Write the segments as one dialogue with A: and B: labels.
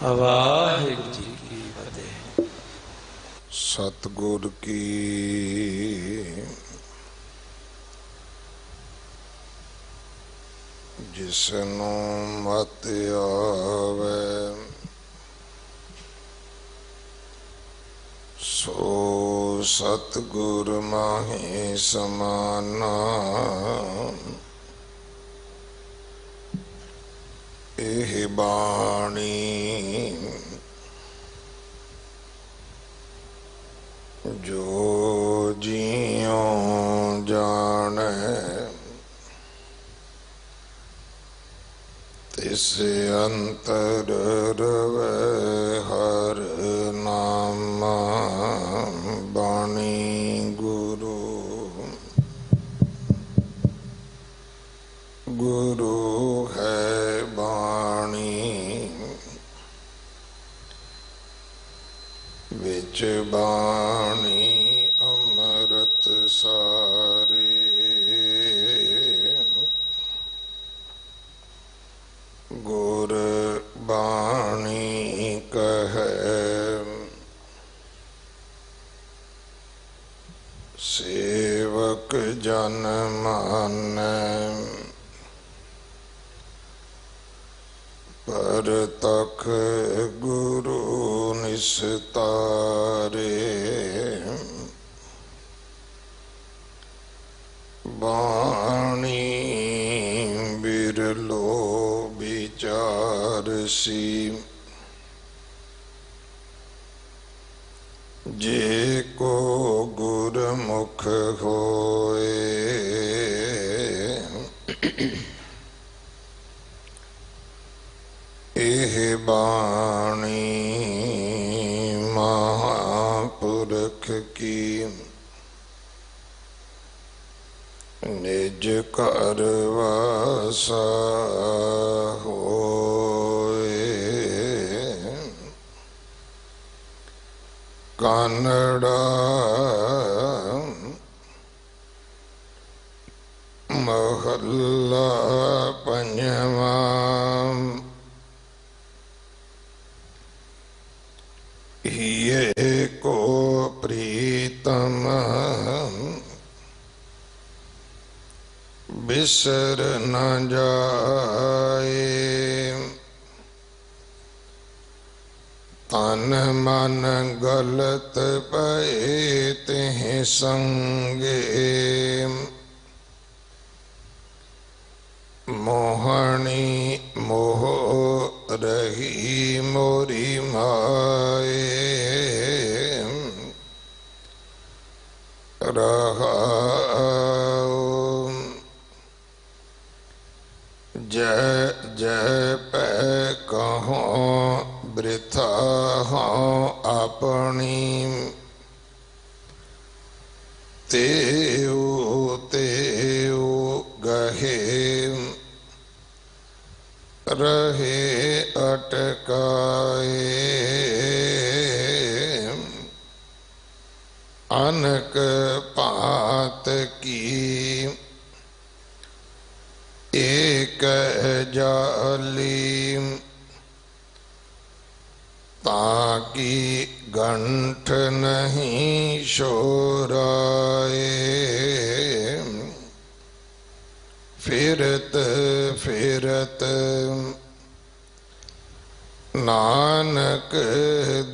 A: ਵਾਹਿਗੁਰੂ ਜੀ ਕੀ ਫਤਿਹ।
B: सतगुर की जिसनों मत आवे सो सतगुर माही समाना। एह बाणी जो जियों जाने तिस अंतर रवे हर नामा। बाणी गुरु गुरु है बाणी विच बाणी अमृत सारे। गुर बाणी कहे सेवक जन मानै पर तख गुरु निस्तारे। बाणी बिरलो विचारसी जे को गुरमुख होए। एह बाणी महापुरख की निज घर वासा होए। कानड़ा महला पंजवा। हिये को प्रीतम बिसर न जाए। तन मन गलत पए तिह संगे। मोहनी मोह रही मोरी माए। रहा जय जय पै कहो वृथा हों अपनी। तेऊ तेऊ गहे रहे अटकाए। अनक पात की एक जाली ताकि गंठ नहीं शोराए। फिरत फिरत नानक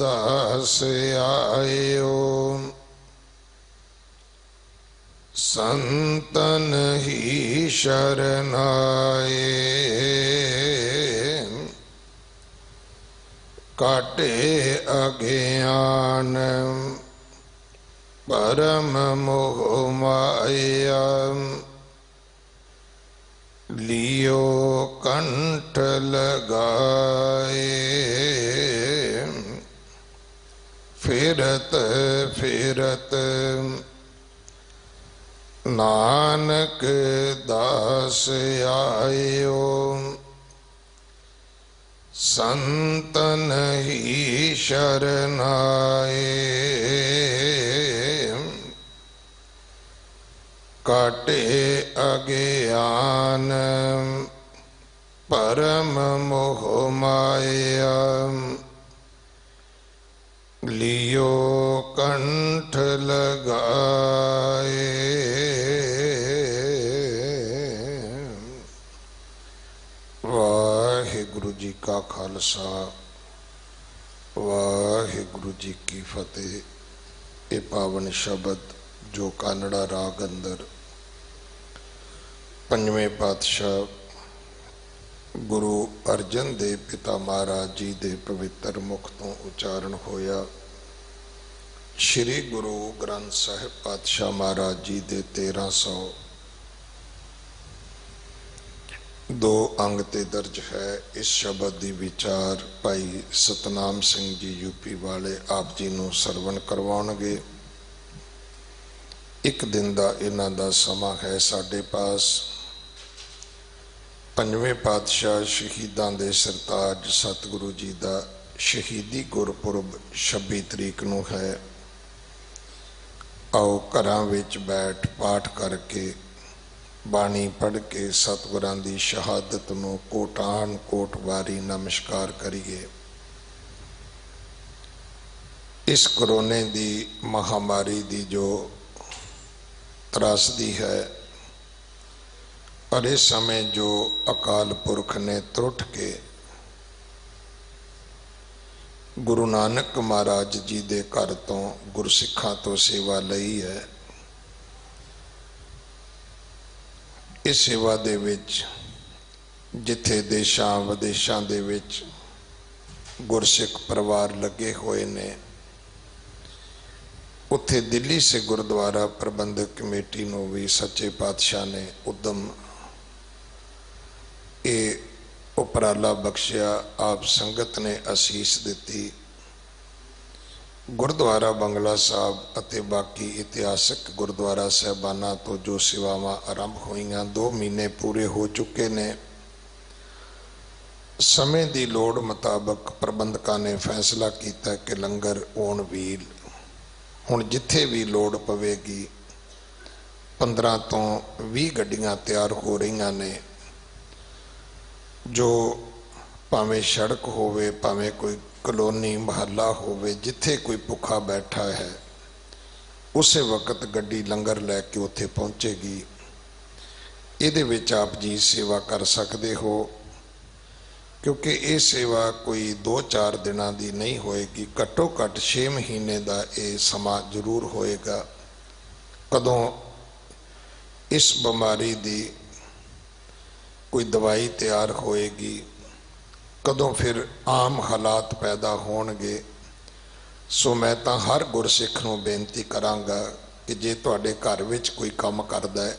B: दास आयो। संतन ही शरणाए। काटे अज्ञान परम मोह माया। लियो कंठ लगाए। फिरत फिरत नानक दास आयो। संतन ही शरणाए। काटे अज्ञान परम मोह माया। का खालसा वाहिगुरु जी की फतेह। ये पावन शब्द जो कानड़ा राग अंदर पंजवें पातशाह गुरु अर्जन देव पिता महाराज जी दे पवित्र मुख तो उचारण होया। श्री गुरु ग्रंथ साहिब पातशाह महाराज जी दे 1302 अंग ते दर्ज है। इस शब्द की विचार भाई सतनाम सिंह जी यूपी वाले आप जी नूं सरवण करवाउणगे। एक दिन का इन्हां दा समा है साडे पास। पंजवें पातशाह शहीदां दे सरताज सतगुरु जी का शहीदी गुरपुरब 26 तरीक नूं है। आओ घरां विच बैठ पाठ करके बाणी पढ़ के सतगुरां दी शहादत नूं कोटान कोट वारी नमस्कार करिए। इस कोरोने दी महामारी दी जो त्रासदी है और इस समय जो अकाल पुरख ने त्रुट के गुरु नानक महाराज जी दे घर तो गुरसिखां तो सेवा लई है। इस सेवा दे विच जिथे देशां विदेशां दे विच गुरसिख परिवार लगे हुए ने, उत्थे दिल्ली से गुरुद्वारा प्रबंधक कमेटी नूं भी सच्चे पातशाह ने उद्यम ये उपराला बख्शिया। आप संगत ने आसीस दी। गुरुद्वारा बंगला साहब अते बाकी इतिहासक गुरुद्वारा साहबाना तो जो सेवावां आरंभ होईयां 2 महीने पूरे हो चुके ने। समय की लोड़ मुताबक प्रबंधकां ने फैसला किया कि लंगर ऑन व्हील हुण जिथे भी लोड़ पवेगी 15 तो 20 गड्डियां तैयार हो रही ने। जो भावें सड़क होवे भावें कोई कलोनी महल्ला होवे जिथे कोई भुखा बैठा है उस वक्त गड्डी लंगर लैके उत्थे पहुँचेगी। इहदे विच आप जी सेवा कर सकते हो क्योंकि ये सेवा कोई 2-4 दिनों की नहीं होएगी। घट्टो घट्ट 6 महीने का ये समा जरूर होएगा। कदों इस बीमारी की कोई दवाई तैयार होएगी, कदों फिर आम हालात पैदा होणगे। सो मैं तो हर गुरसिख नूं बेनती करांगा कि जे तुहाडे घर विच कोई काम करदा है,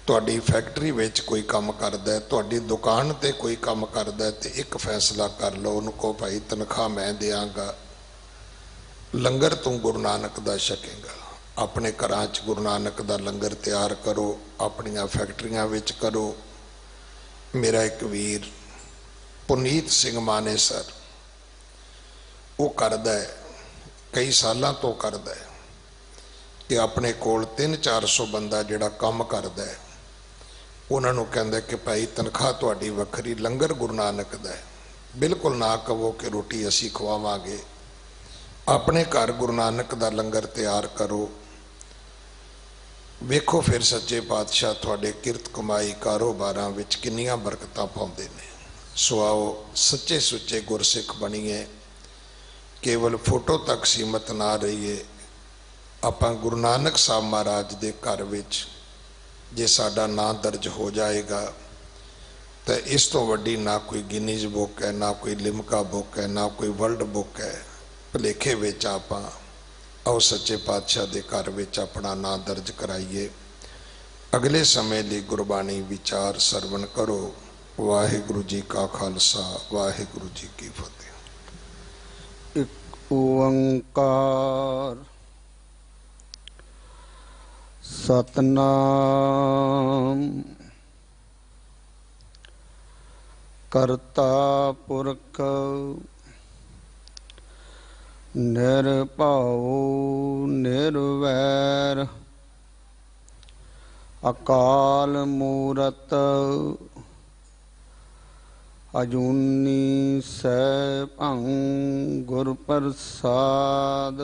B: तुहाडी फैक्ट्री विच कोई काम करदा है, तुहाडी दुकान ते कोई काम करदा है, तो एक फैसला कर लो उनको भाई तनख्वाह मैं देंगा, लंगर तू गुरु नानक दा छकेगा। अपने घरां च गुरु नानक दा लंगर तैयार करो, अपनियां फैक्ट्रियां विच करो। मेरा एक वीर पुनीत सिंह माने सर वो करदा है, कई सालों तो करदा है कि अपने कोल 300-400 बंदा जिहड़ा काम करदा है उन्होंने कहता कि भाई तनख्वाह तुहाडी वखरी, लंगर गुरु नानक दा है। बिल्कुल ना कहो कि रोटी असी खवावांगे, अपने घर गुरु नानक दा लंगर तैयार करो। वेखो फिर सच्चे पातशाह तुहाडे किरत कमाई कारोबारां विच किन्नियां बरकतां पाउंदे ने। सो आओ सच्चे सुच्चे गुरसिख बणीए, केवल फोटो तक सीमित ना रहीए। आपां गुरु नानक साहब महाराज दे घर विच जे साडा नाम दर्ज हो जाएगा तो इस तो वड्डी ना कोई गिनीज बुक है, ना कोई लिमका बुक है, ना कोई वर्ल्ड बुक है। भुलेखे विच आपां आओ सच्चे पातशाह दे घर विच अपना नाम दर्ज कराइए। अगले समय लिए गुरबाणी विचार सरवण करो। वाहिगुरु जी का खालसा वाहिगुरु जी की फतेह।
C: एक ओंकार सतनाम करता पुरख निर्भव निर्वैर अकाल मूरत अजूनी सैभं गुर प्रसाद।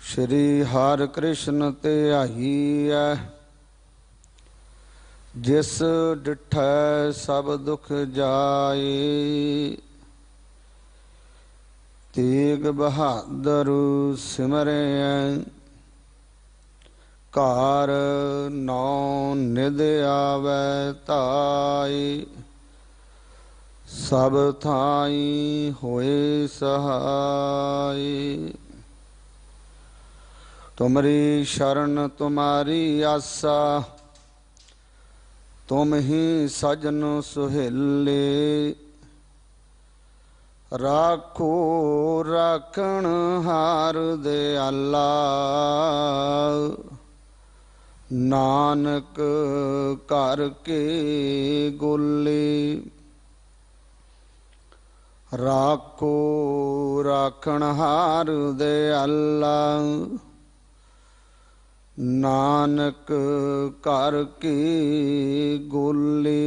C: श्री हर कृष्ण ते आई है जिस डिठै सब दुख जाए, तेग बहादुर सिमरै, कार नौ निध आवै ताई, सब थाई होए सहाय। तुमरी शरण तुम्हारी आसा, तुम ही सजन सुहेले, राखो राखण हार दयाला, नानक कर के गोले। राखो राखण हार दयाला, नानक कर के गोले।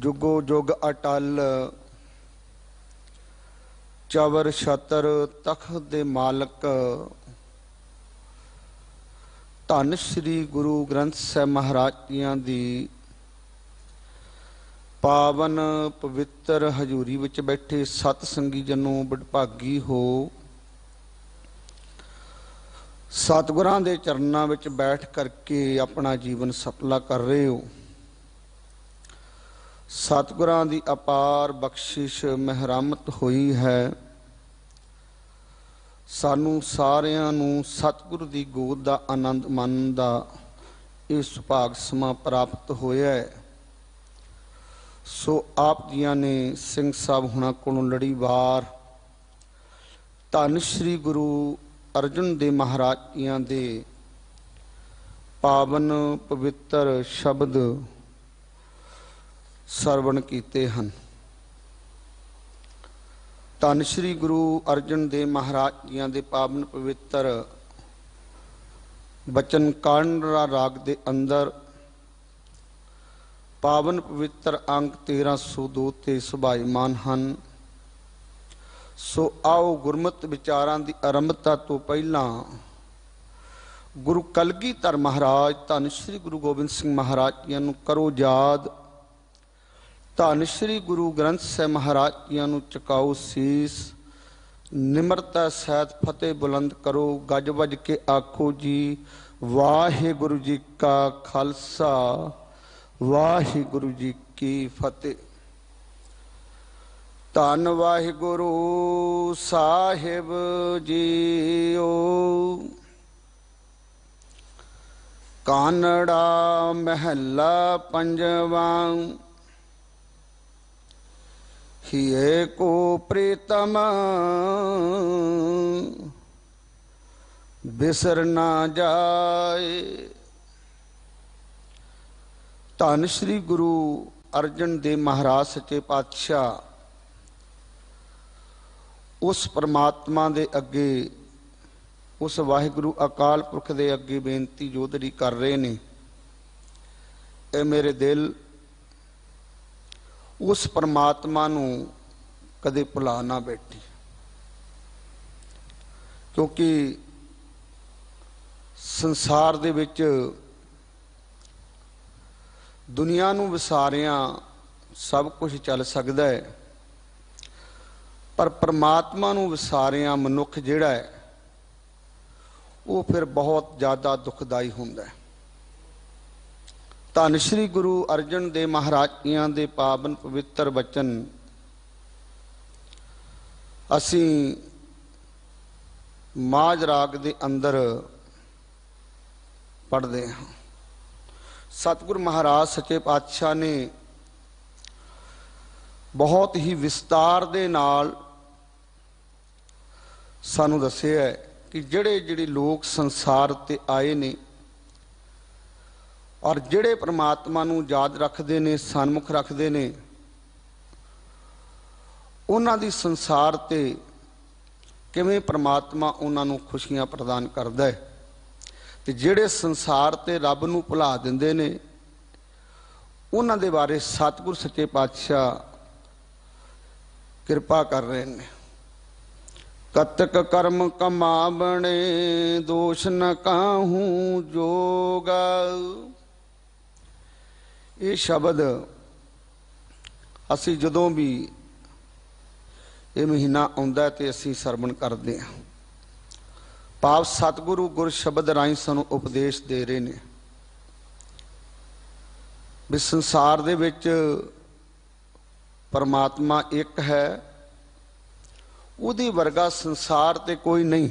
C: जुगो जुग अटल, चवर छतर तख्त दे मालक, धन श्री गुरु ग्रंथ साहिब महाराज जियां दी पावन पवित्र हजूरी विच बैठे सत संगी जनों वडभागी हो। सतगुरां दे चरनां विच बैठ करके अपना जीवन सफला कर रहे हो। सतगुरां दी अपार बख्शिश महरामत हुई है। सानू सारियां नू सतगुरु दी गोद दा आनंद मानण दा इह सुभाग समां प्राप्त होया है। सो आप जियां ने सिंह साहब हुणां कोलों लड़ीवार धन श्री गुरु अर्जन देव महाराज जियां दे पावन पवित्र शब्द सरवण कीते हन। धन श्री गुरु अर्जन देव महाराज जियां दे पावन पवित्र बचन कांडरा राग दे अंदर पावन पवित्र अंक 1302 ते सुभाईमान हन। सो आओ गुरमत विचारां दी आरंभता तो पहला गुरु कलगीधर महाराज धन श्री गुरु गोबिंद सिंह महाराज जियां नूं करो याद। धन श्री गुरु ग्रंथ साहिब महाराज जियां नूं चुकाओ सीस। निमरता सहित फतेह बुलंद करो, गज वज के आखो जी वाहिगुरु जी का खालसा वाहिगुरु जी की फतेह। धन वाहिगुरु साहिब जीओ, कानड़ा महला पंजवा। हिए को प्रीतम बिसर ना जाए। धन श्री गुरु अर्जन देव महाराज सच्चे पातशाह उस परमात्मा दे अगे, उस वाहिगुरु अकाल पुरख दे अगे बेनती जोदरी कर रहे ने। ए मेरे दिल, उस परमात्मा नूं कदे भुला ना बैठी, क्योंकि संसार दे विच दुनिया नूं विसारियां सब कुछ चल सकदा है, पर परमात्मा नूं विसारियां मनुख जिहड़ा है वो फिर बहुत ज़्यादा दुखदाई हुंदा है। धन श्री गुरु अर्जन देव महाराज जियां दे पावन पवित्र बचन असी माज राग दे अंदर पढ़ते हैं। सतगुरु महाराज सच्चे पातशाह ने बहुत ही विस्तार दे नाल सानू दस्सिया है कि जिहड़े जिहड़े लोग संसार ते आए ने और जिहड़े परमात्मा नूं याद रखते ने, सन्मुख रखते ने, उन्हां दी संसार ते किवें परमात्मा उन्हां नूं खुशियां प्रदान करदा है। ते जिहड़े संसार ते रब नूं भुला दिंदे ने, उन्हां दे बारे सतगुर सच्चे पातशाह किरपा कर रहे हैं। कतक कर्म कमावणे दोष न काहू जोग। ये शब्द असी जदों भी ये महीना आउंदा ते असी सरवण करते हैं। भाव सतगुरु गुर शब्द राही सानू उपदेश दे रहे ने भी संसार दे विच परमात्मा एक है, उहदी वर्गा संसार ते कोई नहीं।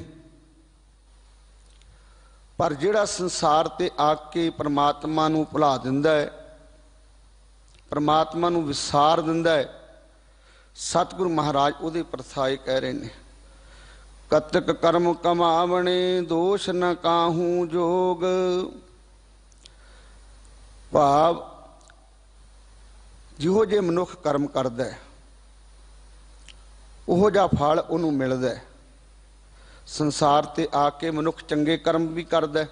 C: पर जिहड़ा संसार ते आके परमात्मा नू भुला दिंदा है, परमात्मा नू विसार दिंदा है, सतगुरु महाराज उहदे प्रथाए कह रहे ने कतक कर्म कमावणे दोष न काहू जोग। भाव जिहो जे मनुख कर्म करदा है उहो जिहा फल उहनूं मिलदा है। संसार ते आके मनुख चंगे कर्म भी करदा है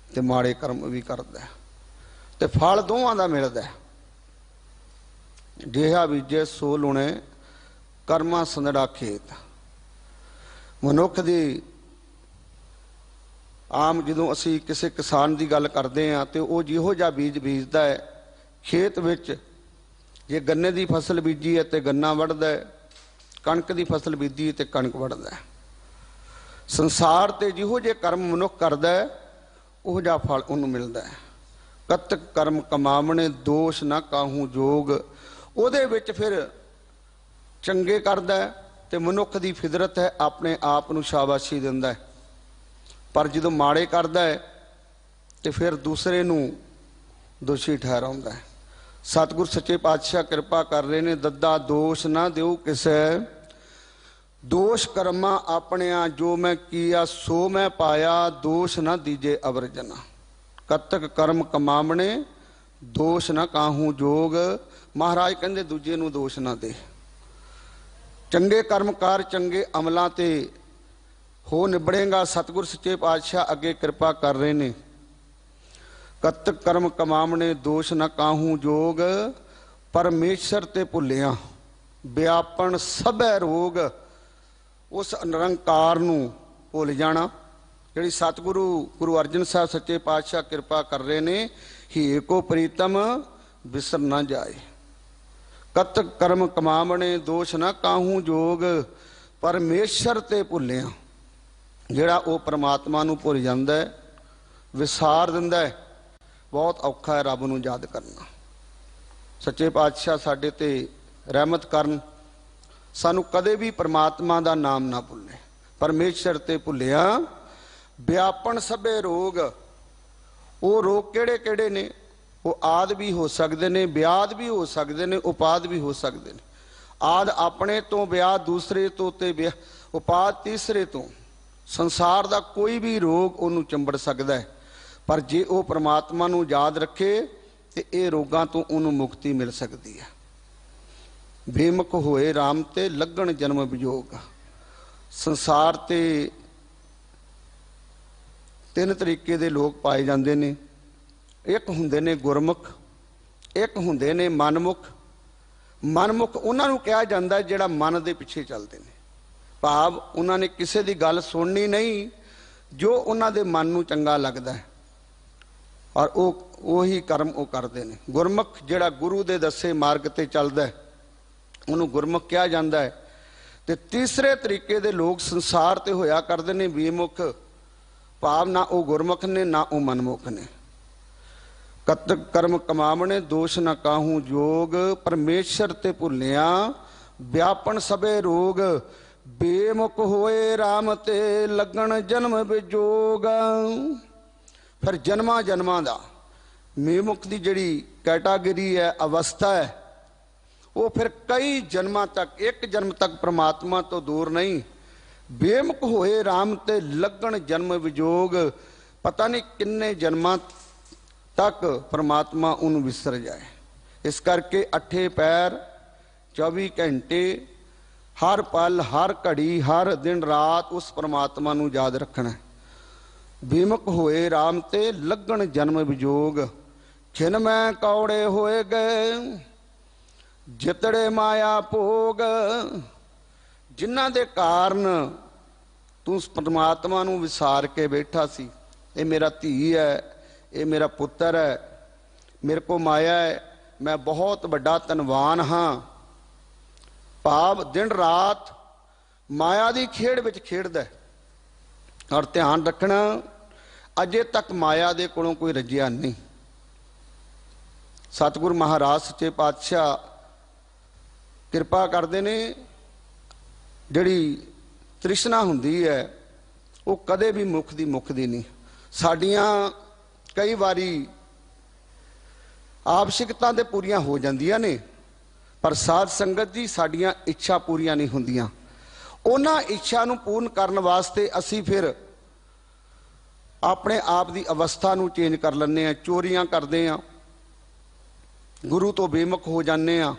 C: ते माड़े कर्म भी करदा है ते फल दोवां दा मिलदा है। जिहा बीजे सो लुणे कर्मा संदड़ा खेत। मनुख दी आम जदों असी किसी किसान की गल करते हैं तो वह जिहो जिहा बीज बीजदा है खेत विच, जे गन्ने की फसल बीजी है तो गन्ना वढ़दा है, कणक की फसल बीजी है तो कणक वढ़दा है। संसार ते जिहो जे कर्म मनुख करदा है उहो जिहा फल उहनूं मिलदा है। कतक कर्म कमावणे दोष ना काहू जोग। ਉਹਦੇ ਵਿੱਚ फिर चंगे करदा है तो मनुख की फितरत है अपने आप नूं शाबाशी दिंदा है, पर जदों माड़े करदा है तो फिर दूसरे नूं दोषी ठहराउंदा है। सतगुर सच्चे पातशाह कृपा कर रहे ने दद्दा दोष ना दिओ किसे, दोष कर्मा अपनिया जो मैं किया सो मैं पाया, दोष ना दीजे अवरजना। कतक कर्म कमावणे दोष ना काहू जोग। महाराज कहते दूजे नूं दोष ना दे। चंगे कर्म कार चंगे अमलों ते हो निबड़ेगा। सतगुर सच्चे पातशाह अगे कृपा कर रहे ने कतक कर्म कमावणे दोष न काहू जोग। परमेश्वर ते भुलिया व्यापन सबै रोग। उस निरंकार नूं भुल जाना। जिहड़ी सतगुरु गुरु अर्जन साहब सच्चे पातशाह कृपा कर रहे ने ही को प्रीतम विसर ना जाए। कतक कर्म कमावणे दोष ना काहू जोग। परमेश्वर ते भुलिया जिहड़ा वो परमात्मा नूं भुल जांदा है, विसार दिंदा है, बहुत औखा है रब नूं याद करना। सच्चे पातशाह साडे ते रहमत करन, सानू कदे भी परमात्मा दा नाम ना भुल्ले। परमेश्वर ते भुलिया व्यापन सबे रोग। वो रोग किहड़े किहड़े ने? वो आद भी हो सकते ने, व्याध भी हो सकते ने, उपाद भी हो सकते हैं। आद अपने तो, व्याध दूसरे तो, ते उपाद तीसरे तो। संसार का कोई भी रोग उन्होंने चंबड़ सकता है, पर जे वो परमात्मा नूं याद रखे तो ये रोगों तो उन्होंने मुक्ति मिल सकती है। बेमुख होए राम ते लगन जन्म वियोग। संसार ते तीन तरीके दे लोग पाए जाते हैं। एक हुंदे ने गुरमुख, एक हुंदे ने मनमुख। मनमुख उन्होंने कहा जाता है जिहड़ा मन के पिछे चलते हैं। भाव उन्होंने किसी की गल सुननी नहीं, जो उन्होंने मन नूं चंगा लगता है और वही कर्म वो करते हैं। गुरमुख जिहड़ा गुरु दे दसे मार्ग ते चलता है उन्होंने गुरमुख कहा जाता है। तो तीसरे तरीके दे लोग संसार ते होया करते हैं बेमुख। भाव ना वो गुरमुख ने ना वो मनमुख ने। कतक कर्म कमावणे दोष न काहू जोग। परमेश्वर ते भुलिया व्यापन सबे रोग। बेमुख होए राम ते लगन जन्म विजोग। फिर जन्मा जन्मां दा बेमुख की जिहड़ी कैटागरी है, अवस्था है, वो फिर कई जन्मां तक, एक जन्म तक परमात्मा तो दूर नहीं। बेमुख होए राम ते लगन जन्म विजोग। पता नहीं किन्ने जन्मां तक परमात्मा उन्हें विसर जाए। इस करके अठे पैर 24 घंटे हर पल हर घड़ी हर दिन रात उस परमात्मा नूं याद रखना। बेमुख होए राम ते लगन जन्म विजोग। खिन मैं कौड़े होए गए जितड़े माया भोग। ਜਿਨ੍ਹਾਂ ਦੇ ਕਾਰਨ ਤੂੰ ਪਰਮਾਤਮਾ ਨੂੰ ਵਿਸਾਰ ਕੇ ਬੈਠਾ ਸੀ। ਇਹ ਮੇਰਾ ਧੀ ਹੈ, ਇਹ ਮੇਰਾ ਪੁੱਤਰ ਹੈ, ਮੇਰੇ ਕੋ ਮਾਇਆ ਹੈ, ਮੈਂ ਬਹੁਤ ਵੱਡਾ ਧਨਵਾਨ ਹਾਂ। ਭਾਵ ਦਿਨ ਰਾਤ ਮਾਇਆ ਦੀ ਖੇਡ ਵਿੱਚ ਖੇਡਦਾ। ਔਰ ਧਿਆਨ ਰੱਖਣਾ, ਅਜੇ ਤੱਕ ਮਾਇਆ ਦੇ ਕੋਲੋਂ ਕੋਈ ਰੱਜਿਆ ਨਹੀਂ। ਸਤਿਗੁਰੂ ਮਹਾਰਾਜ ਸੱਚੇ ਪਾਤਸ਼ਾਹ ਕਿਰਪਾ ਕਰਦੇ ਨੇ। ਜਿਹੜੀ ਤ੍ਰਿਸ਼ਨਾ ਹੁੰਦੀ ਹੈ ਉਹ ਕਦੇ ਵੀ ਮੁੱਕਦੀ ਨਹੀਂ। ਸਾਡੀਆਂ ਕਈ ਵਾਰੀ ਆਵਸ਼ਿਕਤਾ ਤੇ ਪੂਰੀਆਂ ਹੋ ਜਾਂਦੀਆਂ ਨੇ, ਪਰ ਸਾਧ ਸੰਗਤ ਜੀ ਸਾਡੀਆਂ ਇੱਛਾ ਪੂਰੀਆਂ ਨਹੀਂ ਹੁੰਦੀਆਂ। ਉਹਨਾਂ ਇੱਛਾ ਨੂੰ ਪੂਰਨ ਕਰਨ ਵਾਸਤੇ ਅਸੀਂ ਫਿਰ ਆਪਣੇ ਆਪ ਦੀ ਅਵਸਥਾ ਨੂੰ ਚੇਂਜ ਕਰ ਲੈਂਦੇ ਹਾਂ, ਚੋਰੀਆਂ ਕਰਦੇ ਹਾਂ, ਗੁਰੂ ਤੋਂ ਬੇਮੁਖ ਹੋ ਜਾਂਦੇ ਹਾਂ।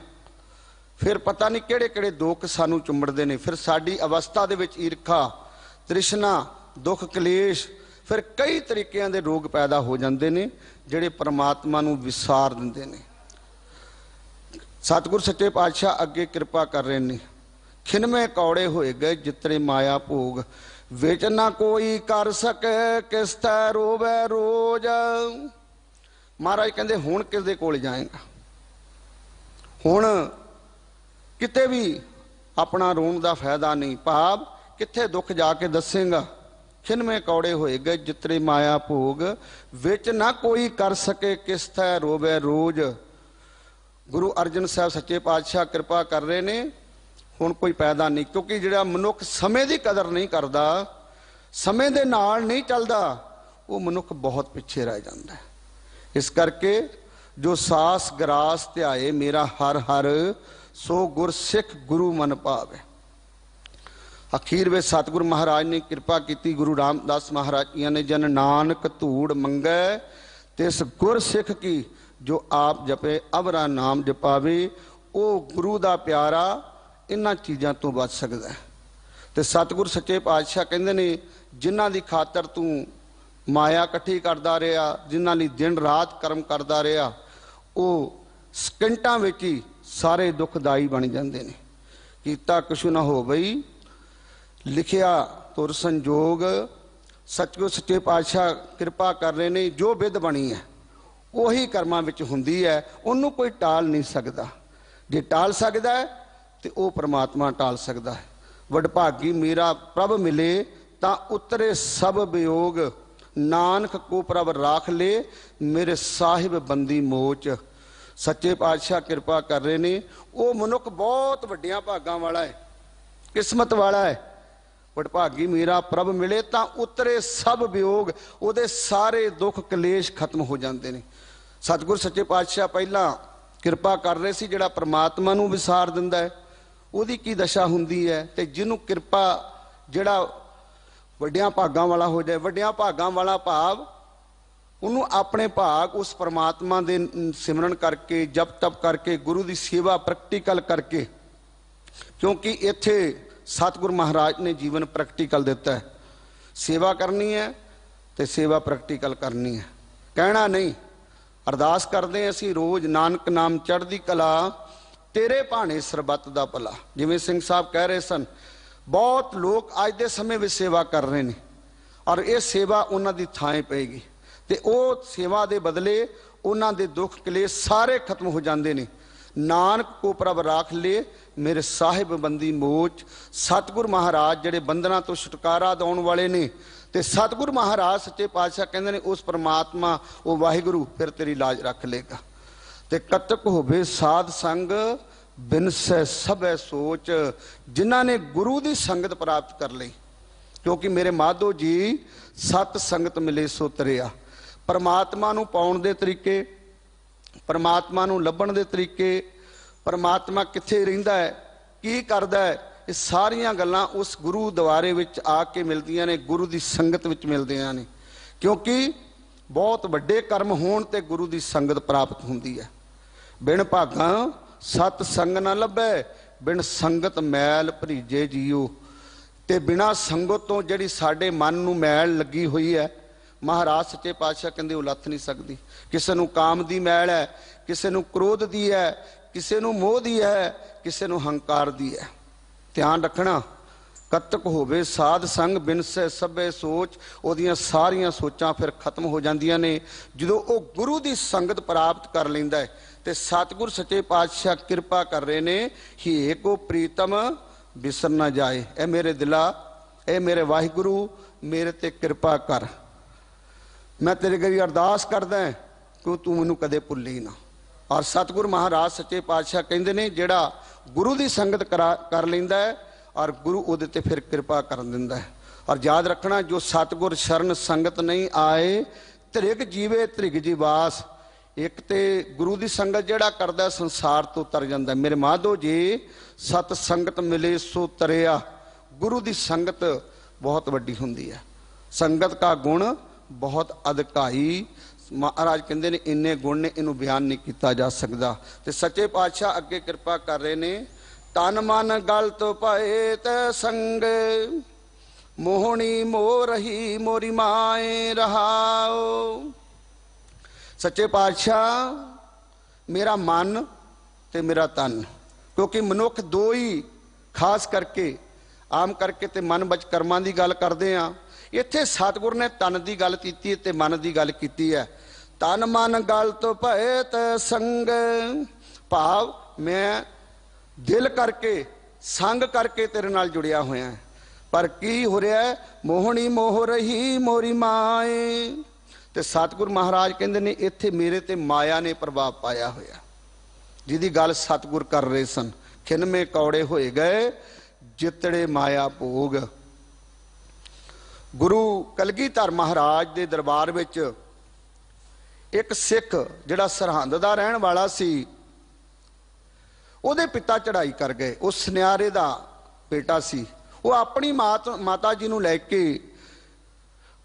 C: ਫਿਰ ਪਤਾ ਨਹੀਂ ਕਿਹੜੇ ਕਿਹੜੇ ਦੁੱਖ ਸਾਨੂੰ ਚੁੰਮੜਦੇ ਨੇ। ਫਿਰ ਸਾਡੀ ਅਵਸਥਾ ਦੇ ਵਿੱਚ ਈਰਖਾ, ਤ੍ਰਿਸ਼ਨਾ, ਦੁੱਖ, ਕਲੇਸ਼, ਫਿਰ ਕਈ ਤਰੀਕਿਆਂ ਦੇ ਰੋਗ ਪੈਦਾ ਹੋ ਜਾਂਦੇ ਨੇ ਜਿਹੜੇ ਪਰਮਾਤਮਾ ਨੂੰ ਵਿਸਾਰ ਦਿੰਦੇ ਨੇ। ਸਤਿਗੁਰ ਸੱਚੇ ਪਾਤਸ਼ਾਹ ਅੱਗੇ ਕਿਰਪਾ ਕਰ ਰਹੇ ਨੇ। ਖਿਨਵੇਂ ਕੌੜੇ ਹੋਏ ਗਏ ਜਿਤਨੇ ਮਾਇਆ ਭੋਗ, ਵਿੱਚ ਨਾ ਕੋਈ ਕਰ ਸਕੇ ਕਿਸ ਤੈ ਰੋਵੇ ਰੋਜ਼। ਮਹਾਰਾਜ ਕਹਿੰਦੇ ਹੁਣ ਕਿਸ ਦੇ ਕੋਲ ਜਾਏਗਾ? ਹੁਣ ਕਿਤੇ ਵੀ ਆਪਣਾ ਰੋਣ ਦਾ ਫਾਇਦਾ ਨਹੀਂ। ਭਾਵ ਕਿੱਥੇ ਦੁੱਖ ਜਾ ਕੇ ਦੱਸੇਗਾ? ਖਿਨਵੇਂ ਕੌੜੇ ਹੋਏ ਗਏ ਜਿਤਨੇ ਮਾਇਆ ਭੋਗ, ਵਿੱਚ ਨਾ ਕੋਈ ਕਰ ਸਕੇ ਕਿਸ ਤੈ ਰੋਵੇ ਰੋਜ਼। ਗੁਰੂ ਅਰਜਨ ਸਾਹਿਬ ਸੱਚੇ ਪਾਤਸ਼ਾਹ ਕਿਰਪਾ ਕਰ ਰਹੇ ਨੇ। ਹੁਣ ਕੋਈ ਪੈਦਾ ਨਹੀਂ, ਕਿਉਂਕਿ ਜਿਹੜਾ ਮਨੁੱਖ ਸਮੇਂ ਦੀ ਕਦਰ ਨਹੀਂ ਕਰਦਾ, ਸਮੇਂ ਦੇ ਨਾਲ ਨਹੀਂ ਚੱਲਦਾ, ਉਹ ਮਨੁੱਖ ਬਹੁਤ ਪਿੱਛੇ ਰਹਿ ਜਾਂਦਾ ਹੈ। ਇਸ ਕਰਕੇ ਜੋ ਸਾਸ ਗਰਾਸ ਧਿਆਏ ਮੇਰਾ ਹਰ ਹਰ, ਸੋ ਗੁਰ ਸਿੱਖ ਗੁਰੂ ਮਨ ਭਾਵੇ। ਅਖੀਰ ਵਿੱਚ ਸਤਿਗੁਰੂ ਮਹਾਰਾਜ ਨੇ ਕਿਰਪਾ ਕੀਤੀ। ਗੁਰੂ ਰਾਮਦਾਸ ਮਹਾਰਾਜ ਜੀ ਨੇ ਜਨ ਨਾਨਕ ਧੂੜ ਮੰਗੈ ਤਿਸ ਗੁਰ ਸਿੱਖ ਕੀ, ਜੋ ਆਪ ਜਪੇ ਅਵਰਾ ਨਾਮ ਜਪਾਵੇ। ਉਹ ਗੁਰੂ ਦਾ ਪਿਆਰਾ ਇਹਨਾਂ ਚੀਜ਼ਾਂ ਤੋਂ ਬਚ ਸਕਦਾ ਹੈ। ਤੇ ਸਤਿਗੁਰ ਸੱਚੇ ਪਾਤਸ਼ਾਹ ਕਹਿੰਦੇ ਨੇ, ਜਿਨ੍ਹਾਂ ਦੀ ਖਾਤਰ ਤੂੰ ਮਾਇਆ ਇਕੱਠੀ ਕਰਦਾ ਰਿਹਾ, ਜਿਨ੍ਹਾਂ ਲਈ ਦਿਨ ਰਾਤ ਕਰਮ ਕਰਦਾ ਰਿਹਾ, ਉਹ ਸਕਿੰਟਾਂ ਵਿੱਚ ਹੀ ਸਾਰੇ ਦੁਖਦਾਈ ਬਣ ਜਾਂਦੇ ਨੇ। ਕੀਤਾ ਕੁਛ ਨਾ ਹੋ ਬਈ, ਲਿਖਿਆ ਤੁਰ ਸੰਜੋਗ। ਸਤਿਗੁਰ ਸੱਚੇ ਪਾਤਸ਼ਾਹ ਕਿਰਪਾ ਕਰ ਰਹੇ ਨੇ। ਜੋ ਵਿਧ ਬਣੀ ਹੈ ਉਹੀ ਕਰਮਾਂ ਵਿੱਚ ਹੁੰਦੀ ਹੈ, ਉਹਨੂੰ ਕੋਈ ਟਾਲ ਨਹੀਂ ਸਕਦਾ। ਜੇ ਟਾਲ ਸਕਦਾ ਹੈ ਤੇ ਉਹ ਪਰਮਾਤਮਾ ਟਾਲ ਸਕਦਾ ਹੈ। ਵਡਭਾਗੀ ਮੇਰਾ ਪ੍ਰਭ ਮਿਲੇ ਤਾਂ ਉਤਰੇ ਸਭ ਵਿਯੋਗ, ਨਾਨਕ ਕੋ ਪ੍ਰਭ ਰਾਖ ਲੇ ਮੇਰੇ ਸਾਹਿਬ ਬੰਦੀ ਮੋਚ। ਸੱਚੇ ਪਾਤਸ਼ਾਹ ਕਿਰਪਾ ਕਰ ਰਹੇ ਨੇ। ਉਹ ਮਨੁੱਖ ਬਹੁਤ ਵੱਡਿਆਂ ਭਾਗਾਂ ਵਾਲਾ ਹੈ, ਕਿਸਮਤ ਵਾਲਾ ਹੈ। ਵਡਭਾਗੀ ਮੇਰਾ ਪ੍ਰਭ ਮਿਲੇ ਤਾਂ ਉਤਰੇ ਸਭ ਵਿਯੋਗ, ਉਹਦੇ ਸਾਰੇ ਦੁੱਖ ਕਲੇਸ਼ ਖਤਮ ਹੋ ਜਾਂਦੇ ਨੇ। ਸਤਿਗੁਰ ਸੱਚੇ ਪਾਤਸ਼ਾਹ ਪਹਿਲਾਂ ਕਿਰਪਾ ਕਰ ਰਹੇ ਸੀ, ਜਿਹੜਾ ਪਰਮਾਤਮਾ ਨੂੰ ਵਿਸਾਰ ਦਿੰਦਾ ਹੈ ਉਹਦੀ ਕੀ ਦਸ਼ਾ ਹੁੰਦੀ ਹੈ। ਤੇ ਜਿਹਨੂੰ ਕਿਰਪਾ, ਜਿਹੜਾ ਵੱਡਿਆਂ ਭਾਗਾਂ ਵਾਲਾ ਹੋ ਜਾਏ, ਵੱਡਿਆਂ ਭਾਗਾਂ ਵਾਲਾ ਭਾਵ ਉਹਨੂੰ ਆਪਣੇ ਭਾਗ ਉਸ ਪਰਮਾਤਮਾ ਦੇ ਸਿਮਰਨ ਕਰਕੇ, ਜਪ ਤਪ ਕਰਕੇ, ਗੁਰੂ ਦੀ ਸੇਵਾ ਪ੍ਰੈਕਟੀਕਲ ਕਰਕੇ। ਕਿਉਂਕਿ ਇੱਥੇ ਸਤਿਗੁਰੂ ਮਹਾਰਾਜ ਨੇ ਜੀਵਨ ਪ੍ਰੈਕਟੀਕਲ ਦਿੱਤਾ ਹੈ। ਸੇਵਾ ਕਰਨੀ ਹੈ ਤੇ ਸੇਵਾ ਪ੍ਰੈਕਟੀਕਲ ਕਰਨੀ ਹੈ, ਕਹਿਣਾ ਨਹੀਂ। ਅਰਦਾਸ ਕਰਦੇ ਅਸੀਂ ਰੋਜ਼, ਨਾਨਕ ਨਾਮ ਚੜ੍ਹਦੀ ਕਲਾ, ਤੇਰੇ ਭਾਣੇ ਸਰਬੱਤ ਦਾ ਭਲਾ। ਜਿਵੇਂ ਸਿੰਘ ਸਾਹਿਬ ਕਹਿ ਰਹੇ ਸਨ, ਬਹੁਤ ਲੋਕ ਅੱਜ ਦੇ ਸਮੇਂ ਵਿੱਚ ਸੇਵਾ ਕਰ ਰਹੇ ਨੇ, ਔਰ ਇਹ ਸੇਵਾ ਉਹਨਾਂ ਦੀ ਥਾਂ ਪਏਗੀ। ਤੇ ਉਹ ਸੇਵਾ ਦੇ ਬਦਲੇ ਉਹਨਾਂ ਦੇ ਦੁੱਖ ਕਲੇਸ਼ ਸਾਰੇ ਖਤਮ ਹੋ ਜਾਂਦੇ ਨੇ। ਨਾਨਕ ਕੋ ਪ੍ਰਭ ਰਾਖ ਲੇ ਮੇਰੇ ਸਾਹਿਬ ਬੰਦੀ ਮੋਚ। ਸਤਿਗੁਰ ਮਹਾਰਾਜ ਜਿਹੜੇ ਬੰਧਨਾਂ ਤੋਂ ਛੁਟਕਾਰਾ ਦਿਵਾਉਣ ਵਾਲੇ ਨੇ, ਤੇ ਸਤਿਗੁਰ ਮਹਾਰਾਜ ਸੱਚੇ ਪਾਤਸ਼ਾਹ ਕਹਿੰਦੇ ਨੇ ਉਸ ਪਰਮਾਤਮਾ, ਉਹ ਵਾਹਿਗੁਰੂ ਫਿਰ ਤੇਰੀ ਲਾਜ ਰੱਖ ਲੇਗਾ। ਤੇ ਕਤਕ ਹੋਵੇ ਸਾਧ ਸੰਗ ਬਿਨਸੈ ਸਭੈ ਸੋਚ, ਜਿਨ੍ਹਾਂ ਨੇ ਗੁਰੂ ਦੀ ਸੰਗਤ ਪ੍ਰਾਪਤ ਕਰ ਲਈ। ਕਿਉਂਕਿ ਮੇਰੇ ਮਾਧੋ ਜੀ ਸਤ ਸੰਗਤ ਮਿਲੇ ਸੋ ਤਰਿਆ। ਪਰਮਾਤਮਾ ਨੂੰ ਪਾਉਣ ਦੇ ਤਰੀਕੇ, ਪਰਮਾਤਮਾ ਨੂੰ ਲੱਭਣ ਦੇ ਤਰੀਕੇ, ਪਰਮਾਤਮਾ ਕਿੱਥੇ ਰਹਿੰਦਾ ਹੈ, ਕੀ ਕਰਦਾ ਹੈ, ਇਹ ਸਾਰੀਆਂ ਗੱਲਾਂ ਉਸ ਗੁਰੂ ਦੁਆਰੇ ਵਿੱਚ ਆ ਕੇ ਮਿਲਦੀਆਂ ਨੇ, ਗੁਰੂ ਦੀ ਸੰਗਤ ਵਿੱਚ ਮਿਲਦੀਆਂ ਨੇ। ਕਿਉਂਕਿ ਬਹੁਤ ਵੱਡੇ ਕਰਮ ਹੋਣ ਤੇ ਗੁਰੂ ਦੀ ਸੰਗਤ ਪ੍ਰਾਪਤ ਹੁੰਦੀ ਹੈ। ਬਿਨ ਭਾਗਾਂ ਸਤ ਸੰਗ ਨਾ ਲੱਭੈ, ਬਿਨ ਸੰਗਤ ਮੈਲ ਭਰੀਜੇ ਜੀਓ। ਤੇ ਬਿਨਾਂ ਸੰਗਤ ਤੋਂ ਜਿਹੜੀ ਸਾਡੇ ਮਨ ਨੂੰ ਮੈਲ ਲੱਗੀ ਹੋਈ ਹੈ, ਮਹਾਰਾਜ ਸੱਚੇ ਪਾਤਸ਼ਾਹ ਕਹਿੰਦੇ ਉਹ ਲੱਥ ਨਹੀਂ ਸਕਦੀ। ਕਿਸੇ ਨੂੰ ਕਾਮ ਦੀ ਮੈਲ ਹੈ, ਕਿਸੇ ਨੂੰ ਕ੍ਰੋਧ ਦੀ ਹੈ, ਕਿਸੇ ਨੂੰ ਮੋਹ ਦੀ ਹੈ, ਕਿਸੇ ਨੂੰ ਹੰਕਾਰ ਦੀ ਹੈ। ਧਿਆਨ ਰੱਖਣਾ, ਕਤਕ ਹੋਵੇ ਸਾਧ ਸੰਗ ਬਿਨਸੈ ਸਭੇ ਸੋਚ। ਉਹਦੀਆਂ ਸਾਰੀਆਂ ਸੋਚਾਂ ਫਿਰ ਖਤਮ ਹੋ ਜਾਂਦੀਆਂ ਨੇ ਜਦੋਂ ਉਹ ਗੁਰੂ ਦੀ ਸੰਗਤ ਪ੍ਰਾਪਤ ਕਰ ਲੈਂਦਾ ਹੈ। ਤੇ ਸਤਿਗੁਰ ਸੱਚੇ ਪਾਤਸ਼ਾਹ ਕਿਰਪਾ ਕਰ ਰਹੇ ਨੇ, ਹੀ ਕੋ ਪ੍ਰੀਤਮ ਵਿਸਰ ਨਾ ਜਾਏ। ਇਹ ਮੇਰੇ ਦਿਲਾ, ਇਹ ਮੇਰੇ ਵਾਹਿਗੁਰੂ, ਮੇਰੇ ਤੇ ਕਿਰਪਾ ਕਰ। ਮੈਂ ਤੇਰੇ ਅੱਗੇ ਅਰਦਾਸ ਕਰਦਾ ਕਿ ਤੂੰ ਮੈਨੂੰ ਕਦੇ ਭੁੱਲੀ ਨਾ। ਔਰ ਸਤਿਗੁਰ ਮਹਾਰਾਜ ਸੱਚੇ ਪਾਤਸ਼ਾਹ ਕਹਿੰਦੇ ਨੇ, ਜਿਹੜਾ ਗੁਰੂ ਦੀ ਸੰਗਤ ਕਰ ਲੈਂਦਾ ਹੈ ਔਰ ਗੁਰੂ ਉਹਦੇ ਤੇ ਫਿਰ ਕਿਰਪਾ ਕਰ ਦਿੰਦਾ ਹੈ। ਔਰ ਯਾਦ ਰੱਖਣਾ, ਜੋ ਸਤਿਗੁਰ ਸ਼ਰਨ ਸੰਗਤ ਨਹੀਂ ਆਏ, ਧ੍ਰਿਗ ਜੀਵੇ ਧ੍ਰਿਗ ਜੀਵਾਸ। ਇੱਕ ਤੇ ਗੁਰੂ ਦੀ ਸੰਗਤ ਜਿਹੜਾ ਕਰਦਾ ਸੰਸਾਰ ਤੋਂ ਤਰ ਜਾਂਦਾ। ਮੇਰੇ ਮਾਧੋ ਜੀ, ਸਤ ਸੰਗਤ ਮਿਲੇ ਸੋ ਤਰਿਆ। ਗੁਰੂ ਦੀ ਸੰਗਤ ਬਹੁਤ ਵੱਡੀ ਹੁੰਦੀ ਹੈ। ਸੰਗਤ ਕਾ ਗੁਣ ਬਹੁਤ ਅਧਿਕਾਈ। ਮਹਾਰਾਜ ਕਹਿੰਦੇ ਨੇ ਇੰਨੇ ਗੁਣ ਨੇ, ਇਹਨੂੰ ਬਿਆਨ ਨਹੀਂ ਕੀਤਾ ਜਾ ਸਕਦਾ। ਤੇ ਸੱਚੇ ਪਾਤਸ਼ਾਹ ਅੱਗੇ ਕਿਰਪਾ ਕਰ ਰਹੇ ਨੇ, ਤਨ ਮਨ ਗਲ ਤੋਂ ਪਏ ਤੈ ਸੰਗ, ਮੋਹਣੀ ਮੋਹ ਰਹੀ ਮੋਰੀ ਮਾਏ ਰਹਾਓ। ਸੱਚੇ ਪਾਤਸ਼ਾਹ, ਮੇਰਾ ਮਨ ਤੇ ਮੇਰਾ ਤਨ, ਕਿਉਂਕਿ ਮਨੁੱਖ ਦੋ ਹੀ ਖਾਸ ਕਰਕੇ ਆਮ ਕਰਕੇ ਤੇ ਮਨ ਵਿੱਚ ਕਰਮਾਂ ਦੀ ਗੱਲ ਕਰਦੇ ਆ। ਇੱਥੇ ਸਤਿਗੁਰ ਨੇ ਤਨ ਦੀ ਗੱਲ ਕੀਤੀ ਤੇ ਮਨ ਦੀ ਗੱਲ ਕੀਤੀ ਹੈ। ਤਨ ਮਨ ਗਲ ਤੋਂ ਭਏ ਤੈ ਸੰਗ, ਭਾਵ ਮੈਂ ਦਿਲ ਕਰਕੇ ਸੰਗ ਕਰਕੇ ਤੇਰੇ ਨਾਲ ਜੁੜਿਆ ਹੋਇਆ। ਪਰ ਕੀ ਹੋ ਰਿਹਾ? ਮੋਹਣੀ ਮੋਹ ਰਹੀ ਮੋਰੀ ਮਾਏ। ਤੇ ਸਤਿਗੁਰ ਮਹਾਰਾਜ ਕਹਿੰਦੇ ਨੇ ਇੱਥੇ ਮੇਰੇ ਤੇ ਮਾਇਆ ਨੇ ਪ੍ਰਭਾਵ ਪਾਇਆ ਹੋਇਆ, ਜਿਹਦੀ ਗੱਲ ਸਤਿਗੁਰ ਕਰ ਰਹੇ ਸਨ। ਖਿਨਮੇ ਕੌੜੇ ਹੋਏ ਗਏ ਜਿਤੜੇ ਮਾਇਆ ਭੋਗ। ਗੁਰੂ ਕਲਗੀਧਰ ਮਹਾਰਾਜ ਦੇ ਦਰਬਾਰ ਵਿੱਚ ਇੱਕ ਸਿੱਖ ਜਿਹੜਾ ਸਰਹੰਦ ਦਾ ਰਹਿਣ ਵਾਲਾ ਸੀ, ਉਹਦੇ ਪਿਤਾ ਚੜ੍ਹਾਈ ਕਰ ਗਏ। ਉਹ ਸੁਨਿਆਰੇ ਦਾ ਬੇਟਾ ਸੀ। ਉਹ ਆਪਣੀ ਮਾਤਾ ਜੀ ਨੂੰ ਲੈ ਕੇ